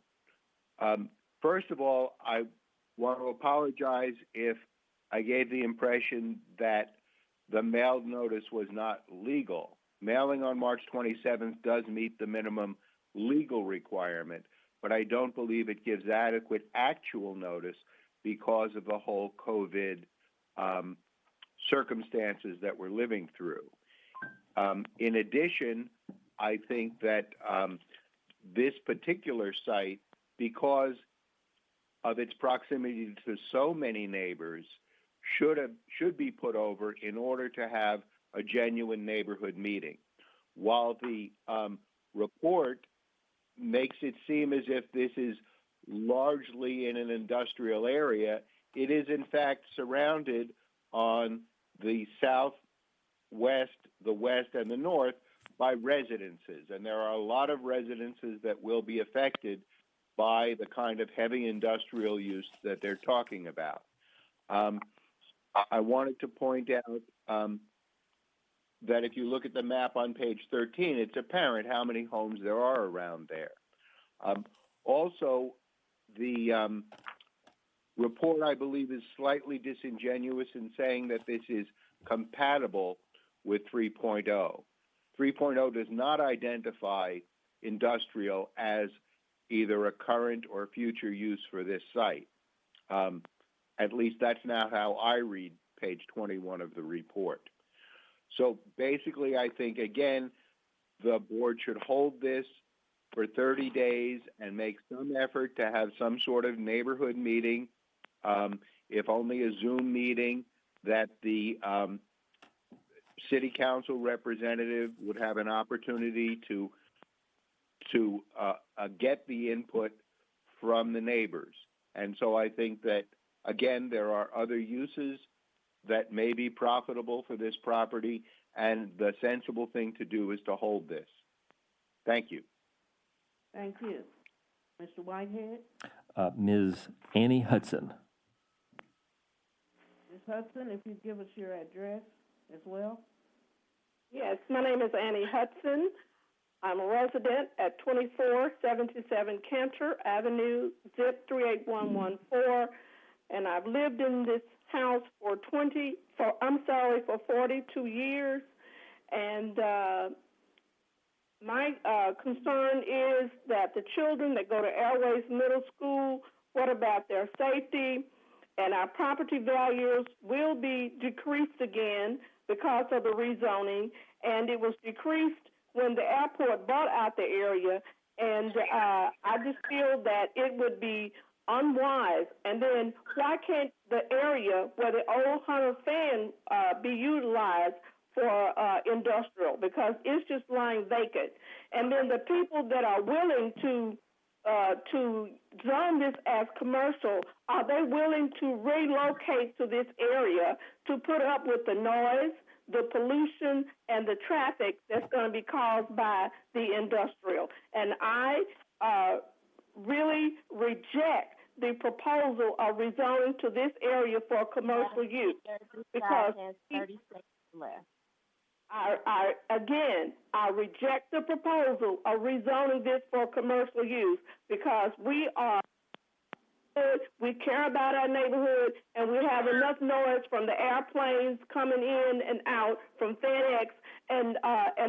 First of all, I want to apologize if I gave the impression that the mailed notice was not legal. Mailing on March 27th does meet the minimum legal requirement, but I don't believe it gives adequate actual notice because of the whole COVID circumstances that we're living through. In addition, I think that this particular site, because of its proximity to so many neighbors, should be put over in order to have a genuine neighborhood meeting. While the report makes it seem as if this is largely in an industrial area, it is in fact surrounded on the southwest, the west, and the north by residences. And there are a lot of residences that will be affected by the kind of heavy industrial use that they're talking about. I wanted to point out that if you look at the map on page 13, it's apparent how many homes there are around there. Also, the report, I believe, is slightly disingenuous in saying that this is compatible with 3.0. 3.0 does not identify industrial as either a current or future use for this site. At least that's now how I read page 21 of the report. So basically, I think, again, the board should hold this for 30 days and make some effort to have some sort of neighborhood meeting, if only a Zoom meeting, that the city council representative would have an opportunity to get the input from the neighbors. And so I think that, again, there are other uses that may be profitable for this property, and the sensible thing to do is to hold this. Thank you. Thank you. Mr. Whitehead? Ms. Annie Hudson. Ms. Hudson, if you give us your address as well. Yes, my name is Annie Hudson. I'm a resident at 2477 Cantor Avenue, zip 38114, and I've lived in this house for 42 years, and my concern is that the children that go to Airways Middle School, what about their safety? And our property values will be decreased again because of the rezoning, and it was decreased when the airport bought out the area, and I just feel that it would be unwise. And then why can't the area where the old Hunter fan be utilized for industrial? Because it's just lying vacant. And then the people that are willing to zone this as commercial, are they willing to relocate to this area to put up with the noise, the pollution, and the traffic that's going to be caused by the industrial? And I really reject the proposal of rezoning to this area for commercial use, because 30 seconds left. I reject the proposal of rezoning this for commercial use, because we care about our neighborhood, and we have enough noise from the airplanes coming in and out from FedEx, and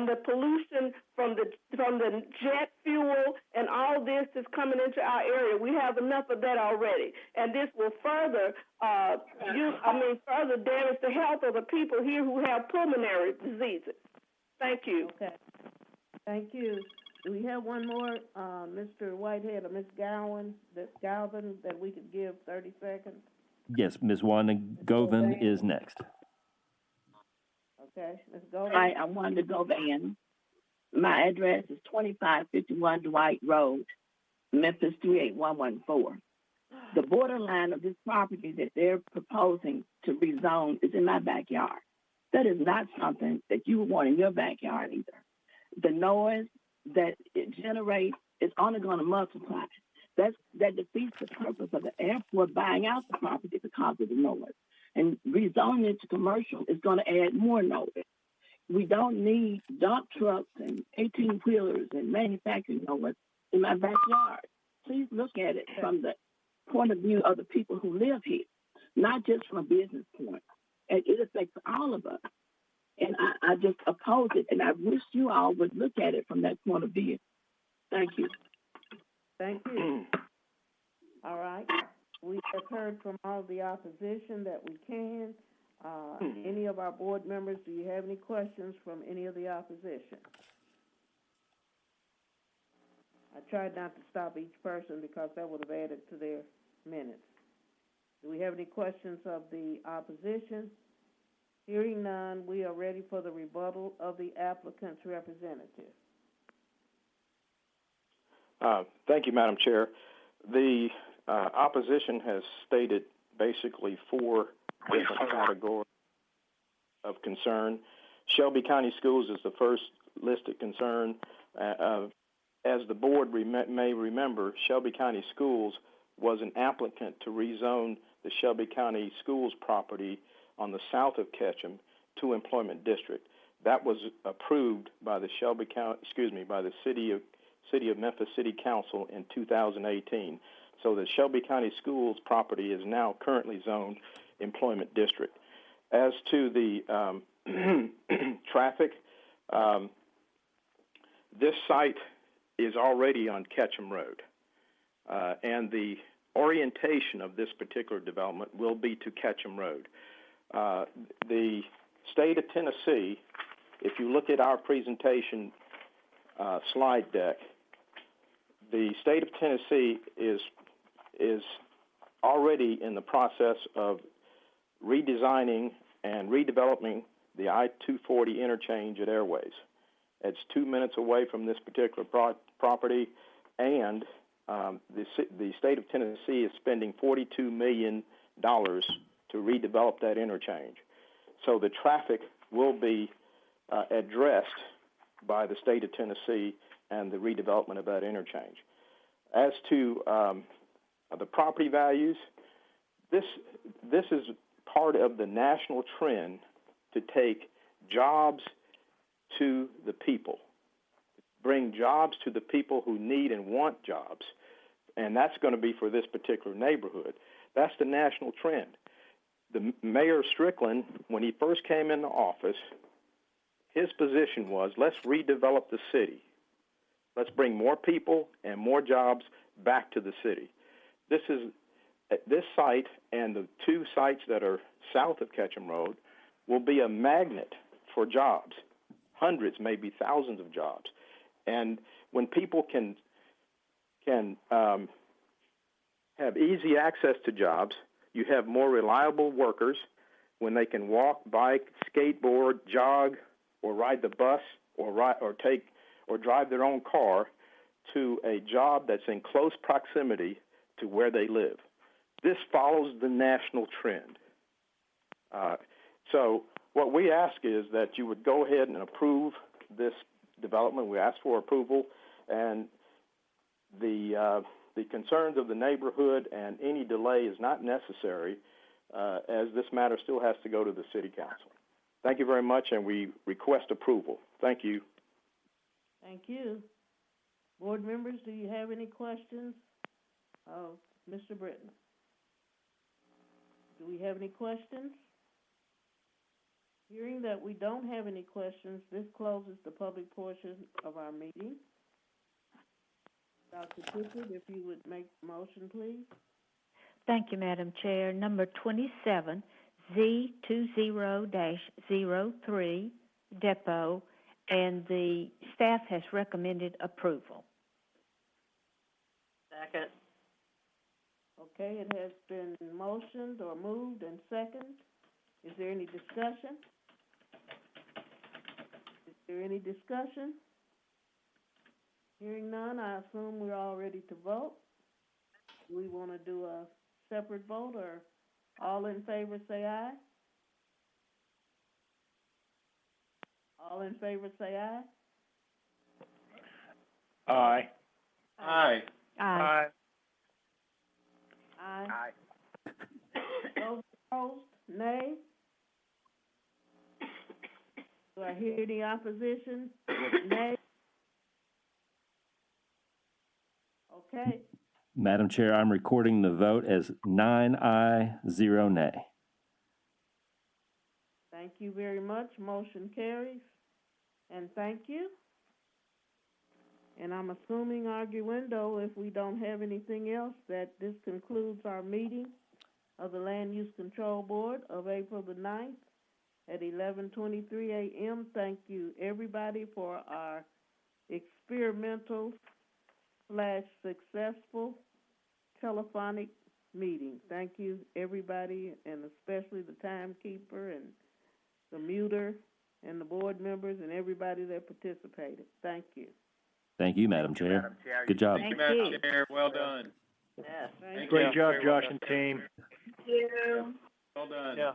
the pollution from the jet fuel and all this is coming into our area. We have enough of that already, and this will further further damage the health of the people here who have pulmonary diseases. Thank you. Okay. Thank you. Do we have one more, Mr. Whitehead or Ms. Galvin, that we could give 30 seconds? Yes, Ms. Wanda Govan is next. Okay, let's go. Hi, I'm Wanda Govan. My address is 2551 Dwight Road, Memphis 38114. The borderline of this property that they're proposing to rezone is in my backyard. That is not something that you would want in your backyard either. The noise that it generates is only going to multiply. That defeats the purpose of the airport buying out the property because of the noise. And rezoning it to commercial is going to add more noise. We don't need dump trucks and 18-wheelers and manufacturing noise in my backyard. Please look at it from the point of view of the people who live here, not just from a business point. And it affects all of us. And I just oppose it, and I wish you all would look at it from that point of view. Thank you. Thank you. All right. We have heard from all the opposition that we can. Any of our board members, do you have any questions from any of the opposition? I tried not to stop each person because that would have added to their minutes. Do we have any questions of the opposition? Hearing none, we are ready for the rebuttal of the applicant's representative. Thank you, Madam Chair. The opposition has stated basically 4 different categories of concern. Shelby County Schools is the first listed concern. As the board may remember, Shelby County Schools was an applicant to rezone the Shelby County Schools property on the south of Ketchum to employment district. That was approved by the by the City of Memphis City Council in 2018. So the Shelby County Schools property is now currently zoned employment district. As to the traffic, this site is already on Ketchum Road, and the orientation of this particular development will be to Ketchum Road. The state of Tennessee, if you look at our presentation slide deck, the state of Tennessee is already in the process of redesigning and redeveloping the I-240 interchange at Airways. It's 2 minutes away from this particular property, and the state of Tennessee is spending $42 million to redevelop that interchange. So the traffic will be addressed by the state of Tennessee and the redevelopment of that interchange. As to the property values, this is part of the national trend to take jobs to the people, bring jobs to the people who need and want jobs, and that's going to be for this particular neighborhood. That's the national trend. The Mayor Strickland, when he first came into office, his position was, let's redevelop the city. Let's bring more people and more jobs back to the city. This site and the 2 sites that are south of Ketchum Road will be a magnet for jobs, hundreds, maybe thousands of jobs. And when people can have easy access to jobs, you have more reliable workers when they can walk, bike, skateboard, jog, or ride the bus, or drive their own car to a job that's in close proximity to where they live. This follows the national trend. So what we ask is that you would go ahead and approve this development. We ask for approval, and the concerns of the neighborhood and any delay is not necessary, as this matter still has to go to the City Council. Thank you very much, and we request approval. Thank you. Thank you. Board members, do you have any questions? Mr. Britton. Do we have any questions? Hearing that we don't have any questions, this closes the public portion of our meeting. Dr. Tippett, if you would make the motion, please. Thank you, Madam Chair. Number 27, Z20-03, Depot, and the staff has recommended approval. Second. Okay, it has been motioned or moved and second. Is there any discussion? there any discussion? Hearing none, I assume we're all ready to vote. Do we want to do a separate vote, or all in favor say aye? All in favor say aye? Aye. Aye. Aye. Aye. Those opposed, nay? Do I hear any opposition? Nay? Okay, Madam Chair, I'm recording the vote as 9 aye, 0 nay. thank you very much. Motion carries. And thank you. And I'm assuming, arguendo, if we don't have anything else, that this concludes our meeting of the Land Use Control Board of April the 9th at 11:23 a.m. Thank you, everybody, for our experimental / successful telephonic meeting. Thank you, everybody, and especially the timekeeper and the muter and the board members and everybody that participated. Thank you. Thank you, Madam Chair. Good job. Thank Madam you. Chair, well done. Yes. Thank Great you. job, Josh and team. Thank you. Well done. Yeah.